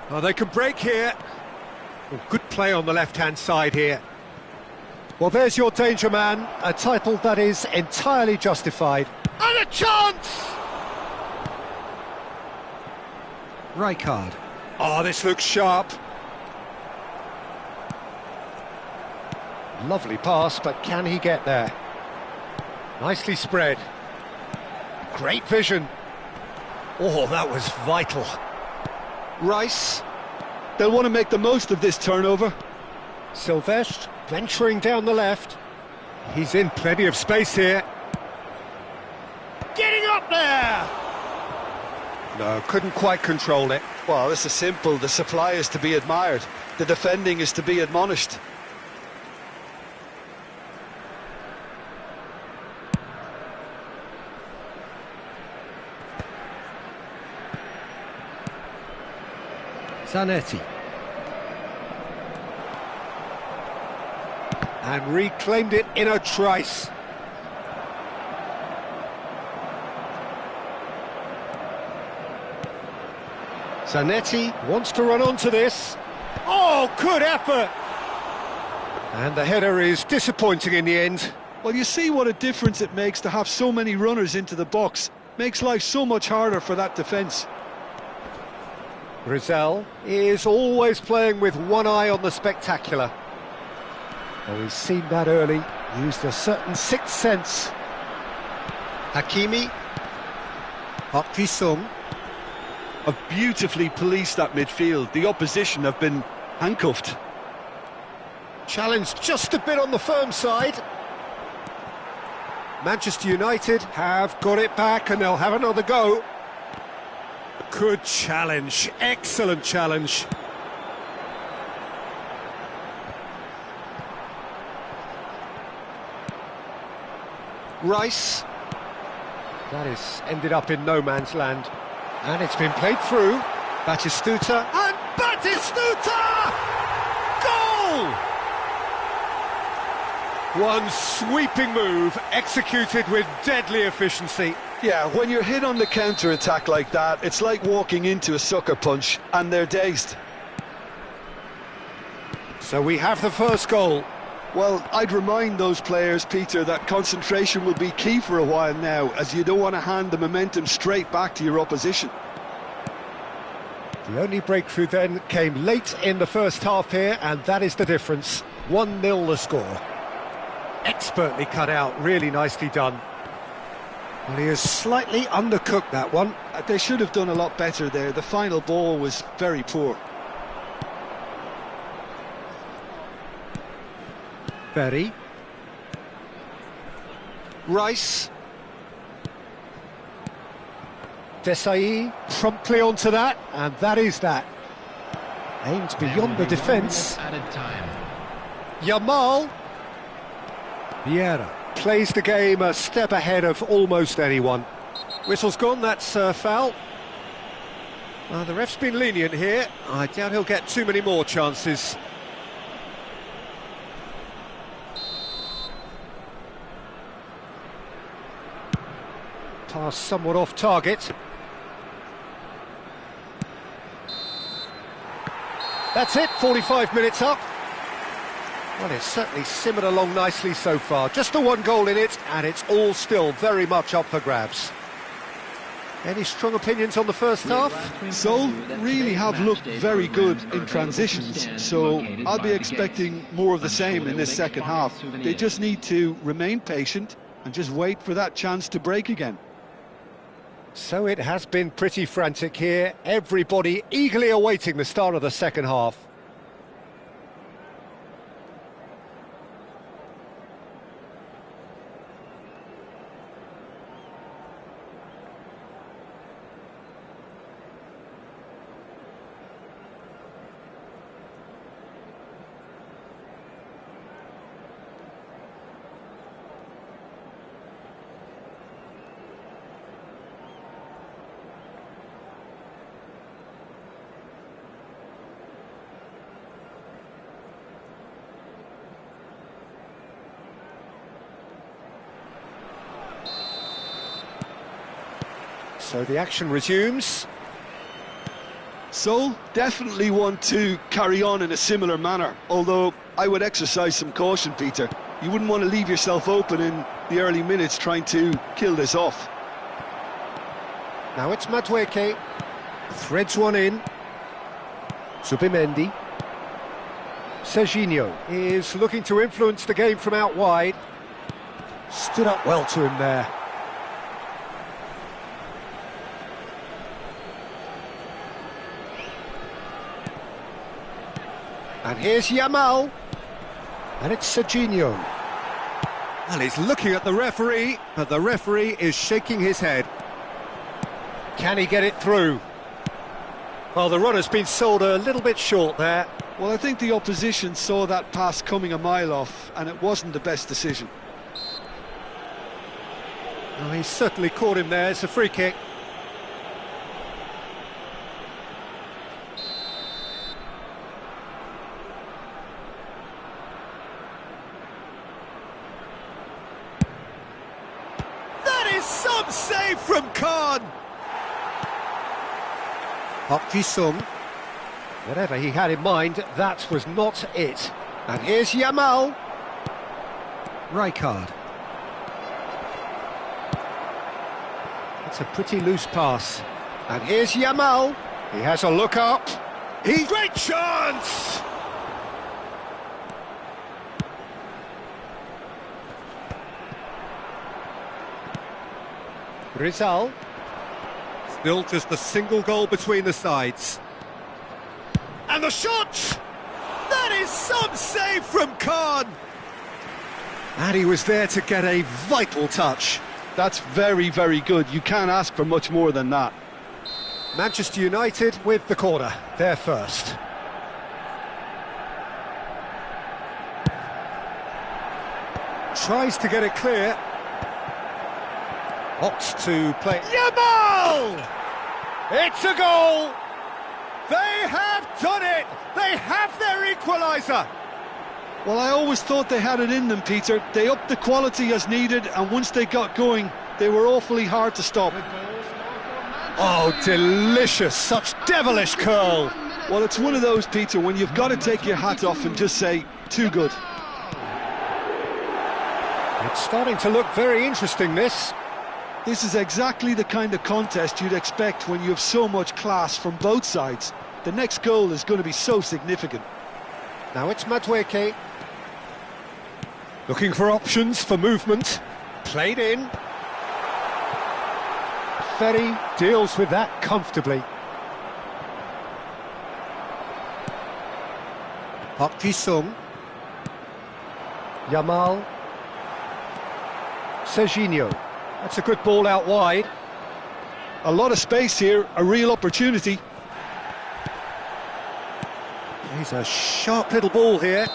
Oh, they can break here. Oh, good play on the left-hand side here. Well, there's your danger man. A title that is entirely justified. And a chance! Rijkaard. Oh, this looks sharp. Lovely pass, but can he get there? Nicely spread. Great vision. Oh, that was vital. Rice. They'll want to make the most of this turnover. Silvestre venturing down the left. He's in plenty of space here. Getting up there! No, couldn't quite control it. Well, this is simple. The supply is to be admired. The defending is to be admonished. Zanetti. And reclaimed it in a trice. Zanetti wants to run onto this. Oh, good effort! And the header is disappointing in the end. Well, you see what a difference it makes to have so many runners into the box. Makes life so much harder for that defence. Rizal is always playing with one eye on the spectacular. Oh, he's seen that early, used a certain sixth sense. Hakimi. Park Ji-sung. Have beautifully policed that midfield. The opposition have been handcuffed. Challenged just a bit on the firm side. Manchester United have got it back and they'll have another go. Good challenge, excellent challenge. Rice. That is ended up in no man's land. And it's been played through. Batistuta, and Batistuta! Goal! One sweeping move, executed with deadly efficiency. Yeah, when you're hit on the counter-attack like that, it's like walking into a sucker punch, and they're dazed. So we have the first goal. Well, I'd remind those players, Peter, that concentration will be key for a while now, as you don't want to hand the momentum straight back to your opposition. The only breakthrough then came late in the first half here, and that is the difference. 1-0 the score. Expertly cut out, really nicely done. Well, he has slightly undercooked that one. They should have done a lot better there. The final ball was very poor. Berry. Rice. Desai promptly onto that, and that is that. Aimed beyond the defence. Added time. Yamal. Vieira plays the game a step ahead of almost anyone. Whistle's gone, that's foul. The ref's been lenient here. I doubt he'll get too many more chances. Pass somewhat off target. That's it, 45 minutes up. Well, it's certainly simmered along nicely so far. Just the one goal in it, and it's all still very much up for grabs. Any strong opinions on the first half? Seoul really have looked very good in transitions, so I'll be expecting more of the same in this second half. They just need to remain patient and just wait for that chance to break again. So it has been pretty frantic here. Everybody eagerly awaiting the start of the second half. So the action resumes. Seoul definitely want to carry on in a similar manner, although I would exercise some caution, Peter. You wouldn't want to leave yourself open in the early minutes trying to kill this off. Now it's Madueke. Threads one in. Zubimendi. Serginho is looking to influence the game from out wide. Stood up well to him there. And here's Yamal. And it's Serginho. Well, he's looking at the referee, but the referee is shaking his head. Can he get it through? Well, the runner's been sold a little bit short there. Well, I think the opposition saw that pass coming a mile off, and it wasn't the best decision. Oh, he's certainly caught him there. It's a free kick. Some save from Khan. Park Ji-sung. Whatever he had in mind, that was not it. And here's Yamal. Rijkaard. It's a pretty loose pass. And here's Yamal. He has a look up. Great chance! Rizal. Still just a single goal between the sides. And the shot! That is some save from Khan! And he was there to get a vital touch. That's very, very good. You can't ask for much more than that. Manchester United with the corner. They're first. Tries to get it clear. Opts to play. Yamal! It's a goal! They have done it! They have their equaliser! Well, I always thought they had it in them, Peter. They upped the quality as needed, and once they got going, they were awfully hard to stop. Oh, delicious! Such devilish curl! Well, it's one of those, Peter, when you've got to take your hat off and just say, too good. It's starting to look very interesting, this. This is exactly the kind of contest you'd expect when you have so much class from both sides. The next goal is going to be so significant. Now it's Madueke. Looking for options for movement. Played in. Ferry deals with that comfortably. Park Ji-sung. Yamal. Serginho. That's a good ball out wide. A lot of space here, a real opportunity. He's a sharp little ball here.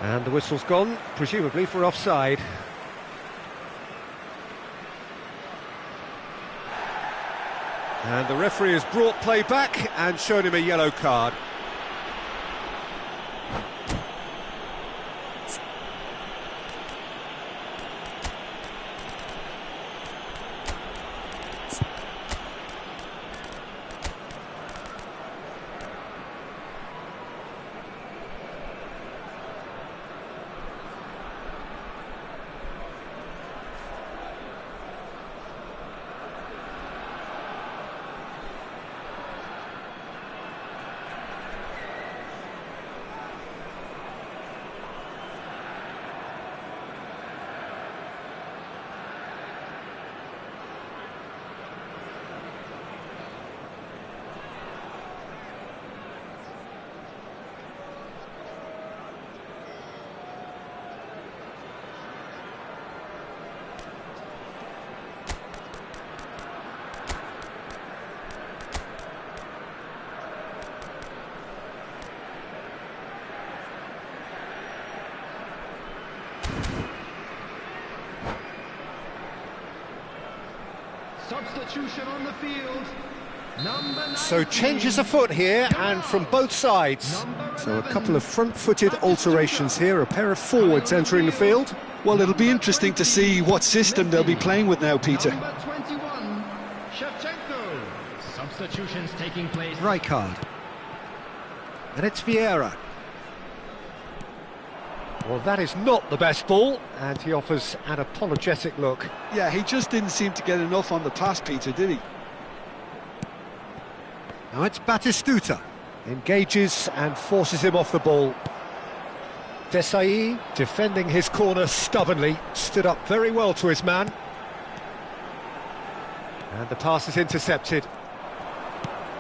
And the whistle's gone, presumably for offside. And the referee has brought play back and shown him a yellow card. Substitution on the field. So changes afoot here and from both sides. So a couple of front-footed alterations here, a pair of forwards entering the field. Well, it'll be interesting to see what system they'll be playing with now, Peter. Number 21, Shevchenko. Substitutions taking place. Rijkaard. And it's Vieira. Well, that is not the best ball, and he offers an apologetic look. Yeah, he just didn't seem to get enough on the pass, Peter, did he? Now it's Batistuta. Engages and forces him off the ball. Desai, defending his corner stubbornly, stood up very well to his man. And the pass is intercepted.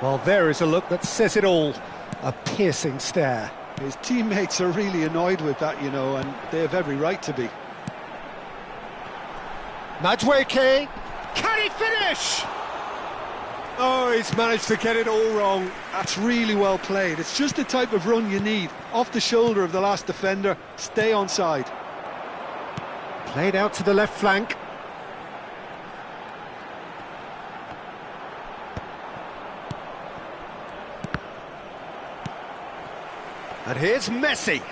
Well, there is a look that says it all. A piercing stare. His teammates are really annoyed with that, you know, and they have every right to be. Madueke, can he finish? Oh, he's managed to get it all wrong. That's really well played. It's just the type of run you need. Off the shoulder of the last defender, stay onside. Played out to the left flank. And here's Messi.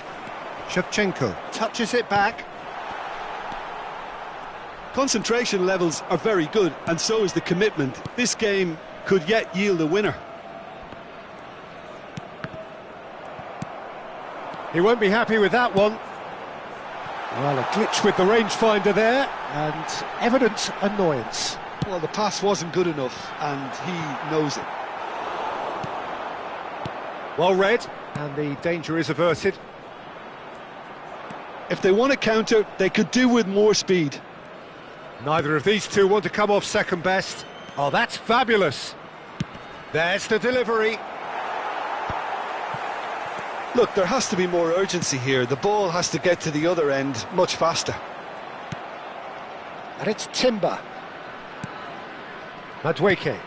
Shevchenko touches it back. Concentration levels are very good, and so is the commitment. This game could yet yield a winner. He won't be happy with that one. Well, a glitch with the rangefinder there, and evident annoyance. Well, the pass wasn't good enough, and he knows it. Well read, and the danger is averted. If they want to counter, they could do with more speed. Neither of these two want to come off second best. Oh, that's fabulous. There's the delivery. Look, there has to be more urgency here. The ball has to get to the other end much faster. And it's Timber. Madueke.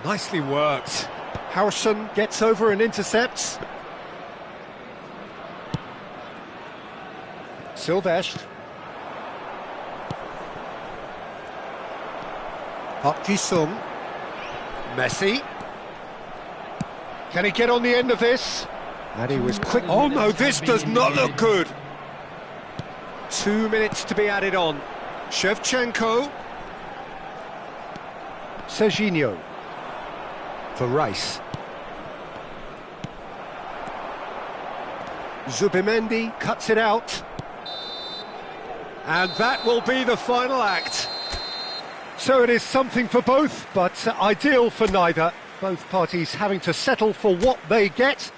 Nicely worked. Howson gets over and intercepts. Silvestre. Park Ji-sung. Messi. Can he get on the end of this? And he was quick. Oh no, this does not look good. 2 minutes to be added on. Shevchenko. Serginho. For Rice. Zubimendi cuts it out. And that will be the final act. So it is something for both, but ideal for neither. Both parties having to settle for what they get.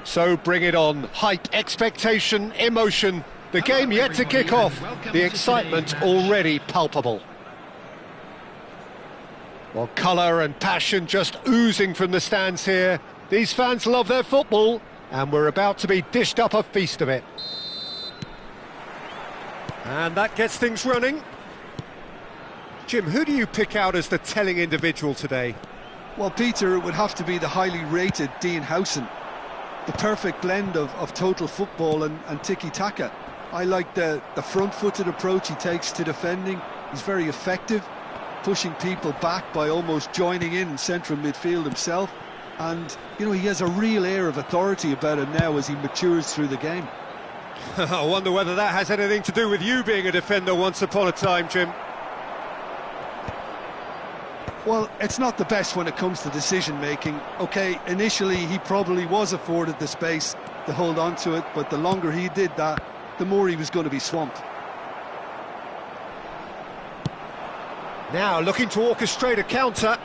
So bring it on. Hype, expectation, emotion. The game yet to kick off. The excitement already palpable. Well, colour and passion just oozing from the stands here. These fans love their football, and we're about to be dished up a feast of it. And that gets things running. Jim, who do you pick out as the telling individual today? Well, Peter, it would have to be the highly rated Dean Howson. The perfect blend of total football and tiki-taka. I like the front-footed approach he takes to defending. He's very effective, pushing people back by almost joining in central midfield himself. And, you know, he has a real air of authority about him now as he matures through the game. I wonder whether that has anything to do with you being a defender once upon a time, Jim. Well, it's not the best when it comes to decision-making. OK, initially he probably was afforded the space to hold on to it, but the longer he did that, the more he was going to be swamped. Now looking to orchestrate a counter.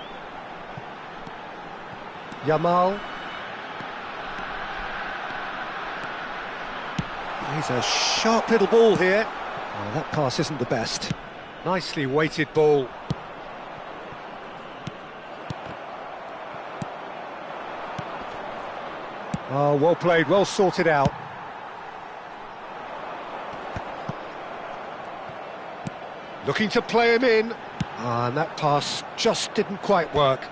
Yamal. He's a sharp little ball here. Oh, that pass isn't the best. Nicely weighted ball. Oh, well played, well sorted out. Looking to play him in. And that pass just didn't quite work.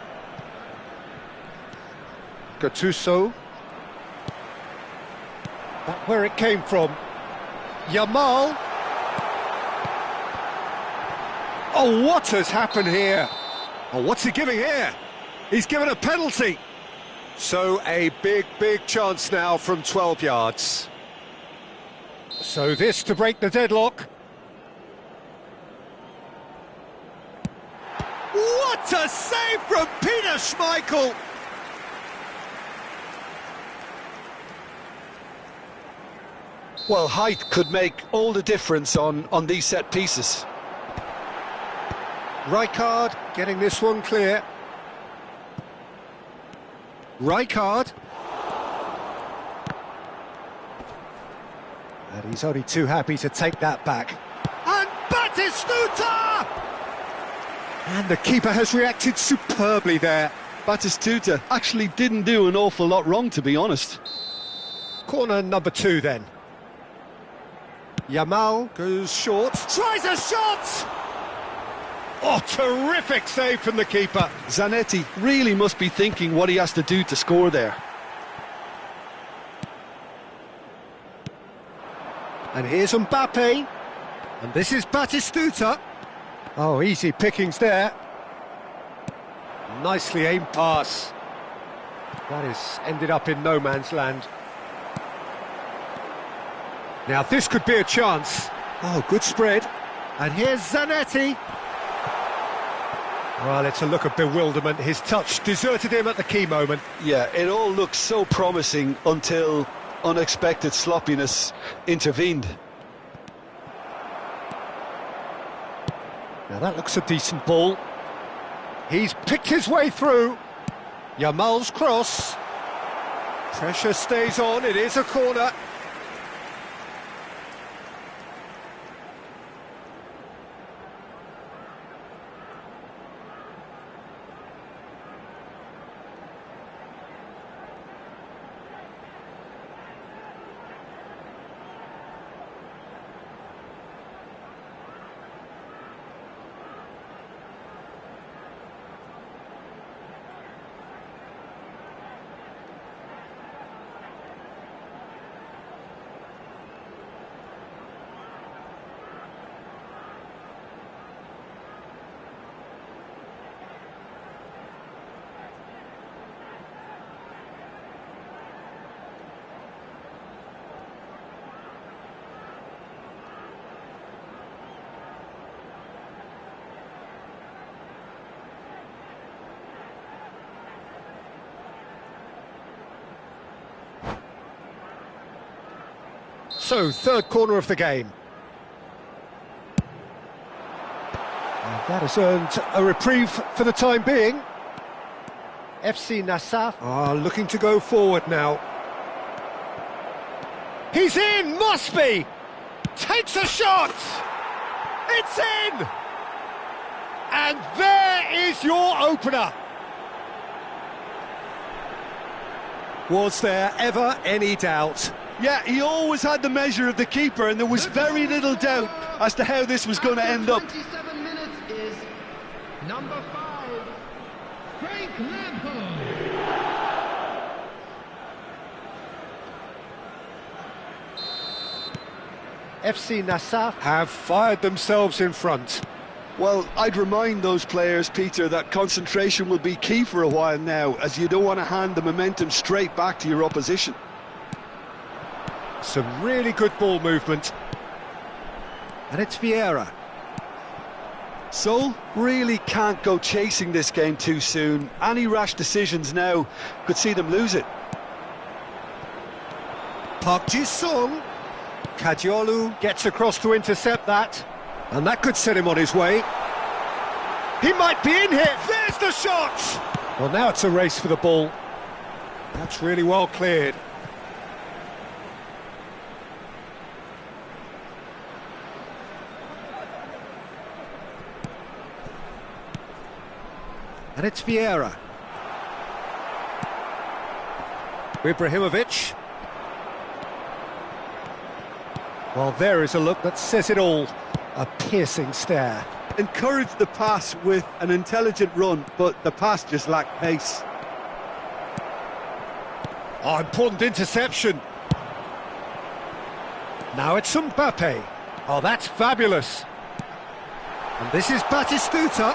Gattuso. That's where it came from. Yamal. Oh, what has happened here? Oh, what's he giving here? He's given a penalty. So a big chance now from 12 yards. So this to break the deadlock. What a save from Peter Schmeichel! Well, height could make all the difference on these set pieces. Rijkaard getting this one clear. Rijkaard. And he's only too happy to take that back. And Batistuta! And the keeper has reacted superbly there. Batistuta actually didn't do an awful lot wrong, to be honest. Corner number 2 then. Yamal goes short. Tries a shot! Oh, terrific save from the keeper. Zanetti really must be thinking what he has to do to score there. And here's Mbappe. And this is Batistuta. Oh, easy pickings there. Nicely aimed pass. That has ended up in no man's land. Now this could be a chance. Oh, good spread. And here's Zanetti. Well, it's a look of bewilderment. His touch deserted him at the key moment. Yeah, it all looked so promising until unexpected sloppiness intervened. Now that looks a decent ball. He's picked his way through. Yamal's cross. Pressure stays on, it is a corner. So, third corner of the game. And that has earned a reprieve for the time being. FC Nassaf are looking to go forward now. He's in! Must be! Takes a shot! It's in! And there is your opener! Was there ever any doubt? Yeah, he always had the measure of the keeper, and there was very little doubt as to how this was going to end up. 27 minutes is number 5, Frank Lampard. FC Nassaf have fired themselves in front. Well, I'd remind those players, Peter, that concentration will be key for a while now, as you don't want to hand the momentum straight back to your opposition. Some really good ball movement. And it's Vieira. Seoul really can't go chasing this game too soon. Any rash decisions now could see them lose it. Park Ji-sung. Kadiolu gets across to intercept that. And that could set him on his way. He might be in here. There's the shot! Well, now it's a race for the ball. That's really well cleared. And it's Vieira. Ibrahimovic. Well, there is a look that says it all. A piercing stare. Encouraged the pass with an intelligent run, but the pass just lacked pace. Oh, important interception. Now it's Mbappe. Oh, that's fabulous. And this is Batistuta.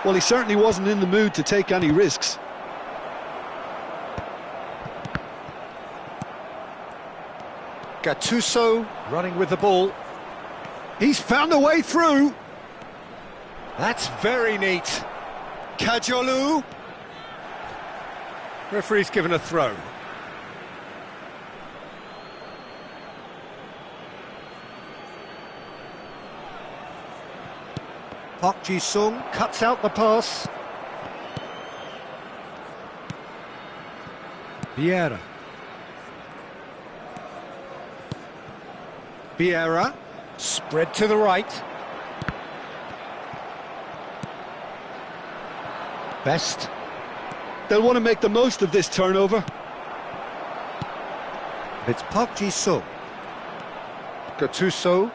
Well, he certainly wasn't in the mood to take any risks. Gattuso running with the ball. He's found a way through. That's very neat. Kadiolu. Referee's given a throw. Park Ji-sung cuts out the pass. Vieira. Vieira, spread to the right. Best. They'll want to make the most of this turnover. It's Park Ji-soo. Gattuso.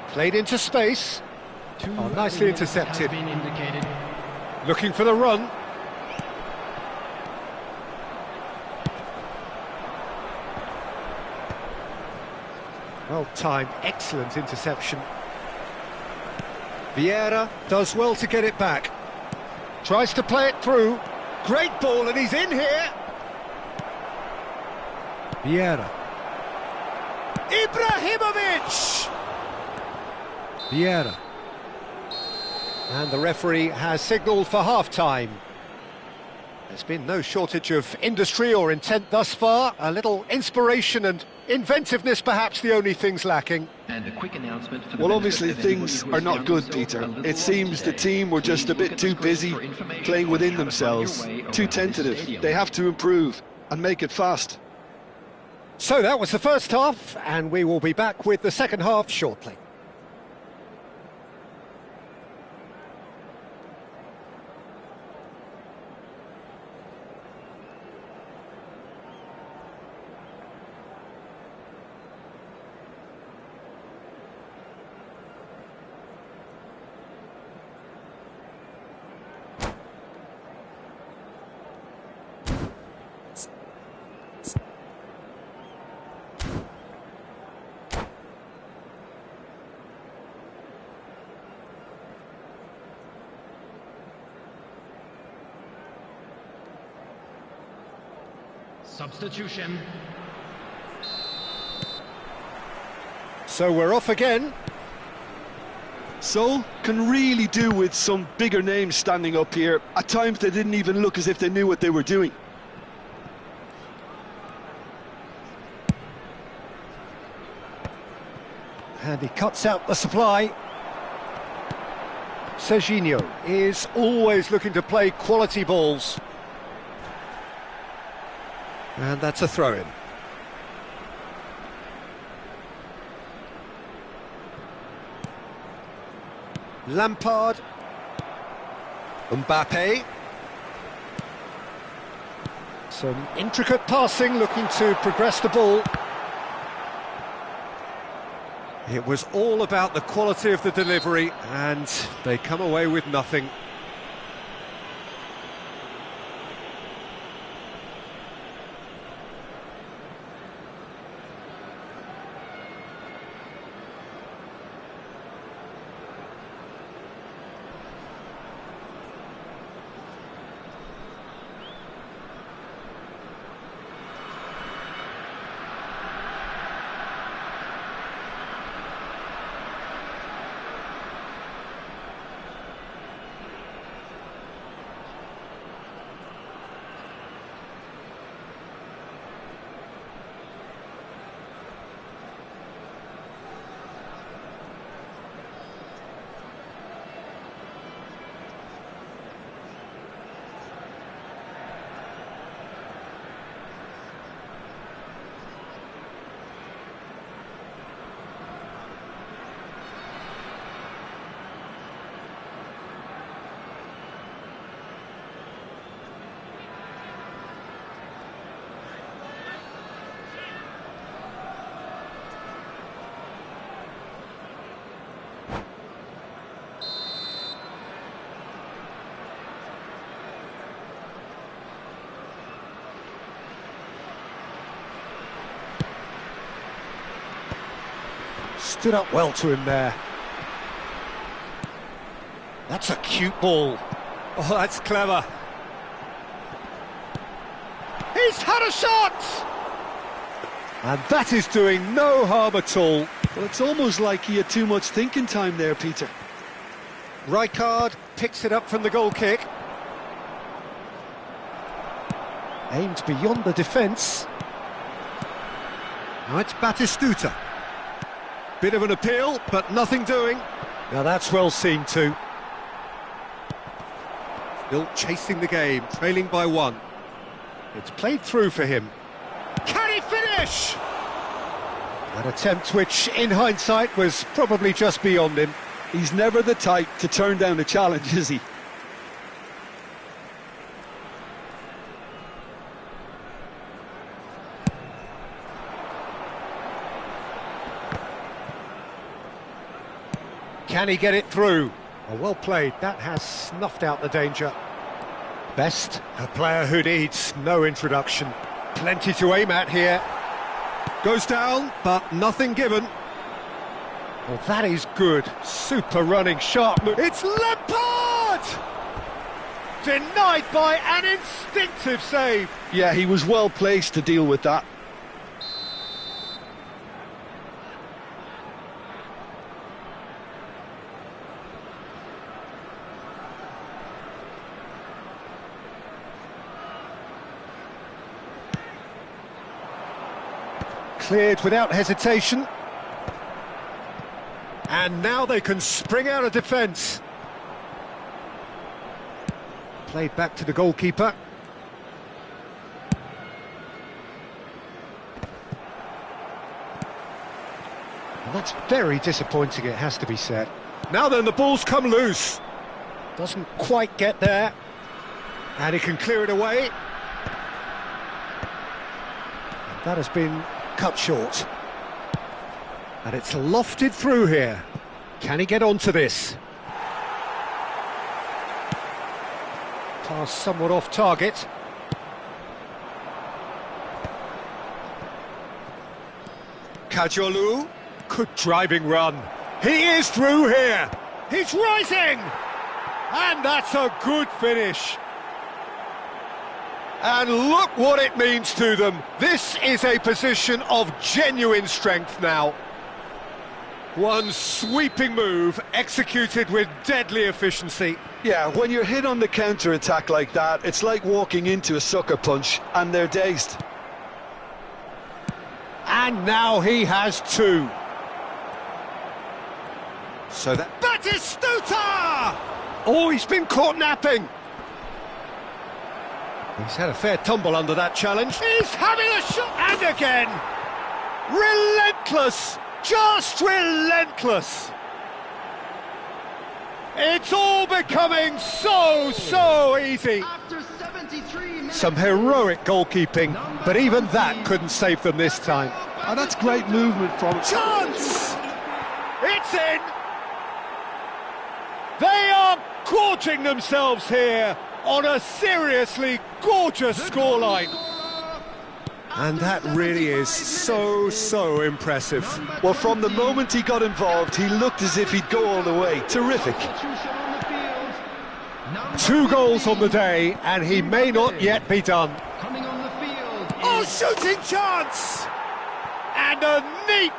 Played into space. Oh, nicely intercepted. Looking for the run. Well timed, excellent interception. Vieira does well to get it back. Tries to play it through. Great ball, and he's in here. Vieira. Ibrahimovic! Vieira. And the referee has signalled for half-time. There's been no shortage of industry or intent thus far. A little inspiration and inventiveness, perhaps the only things lacking. And a quick announcement for the Well, obviously things are not good, Peter. It seems the team were just a bit too busy playing within themselves, too tentative. They have to improve and make it fast. So that was the first half, and we will be back with the second half shortly. Substitution. So we're off again. Seoul can really do with some bigger names standing up here. At times they didn't even look as if they knew what they were doing. And he cuts out the supply. Serginho is always looking to play quality balls. And that's a throw-in. Lampard. Mbappe. Some intricate passing, looking to progress the ball. It was all about the quality of the delivery, and they come away with nothing. Stood up well to him there. That's a cute ball. Oh, that's clever. He's had a shot! And that is doing no harm at all. Well, it's almost like he had too much thinking time there, Peter. Rijkaard picks it up from the goal kick. Aimed beyond the defence. Now it's Batistuta. Bit of an appeal, but nothing doing. Now that's well seen too. Still chasing the game, trailing by one. It's played through for him. Can he finish? An attempt which, in hindsight, was probably just beyond him. He's never the type to turn down a challenge, is he? Can he get it through? Oh, well played. That has snuffed out the danger. Best, a player who needs no introduction. Plenty to aim at here. Goes down, but nothing given. Well, that is good. Super running, sharp move. It's Lampard! Denied by an instinctive save. Yeah, he was well placed to deal with that. Cleared without hesitation. And now they can spring out of defence. Played back to the goalkeeper. And that's very disappointing, it has to be said. Now then, the ball's come loose. Doesn't quite get there. And he can clear it away. And that has been cut short. And it's lofted through here. Can he get onto this? Pass somewhat off target. Kajolu. Good driving run. He is through here. He's rising. And that's a good finish. And look what it means to them. This is a position of genuine strength now. One sweeping move executed with deadly efficiency. Yeah, when you're hit on the counter-attack like that, it's like walking into a sucker punch, and they're dazed. And now he has two. So that... Batistuta! Oh, he's been caught napping. He's had a fair tumble under that challenge. He's having a shot! And again! Relentless! Just relentless! It's all becoming so easy. Some heroic goalkeeping, but even that couldn't save them this time. And that's great movement from... Chance! It's in! They are gorging themselves here on a seriously gorgeous scoreline. And that really is so impressive. Well, from the moment he got involved, he looked as if he'd go all the way. Terrific. 2 goals on the day, and he may not yet be done. Oh, shooting chance! And a neat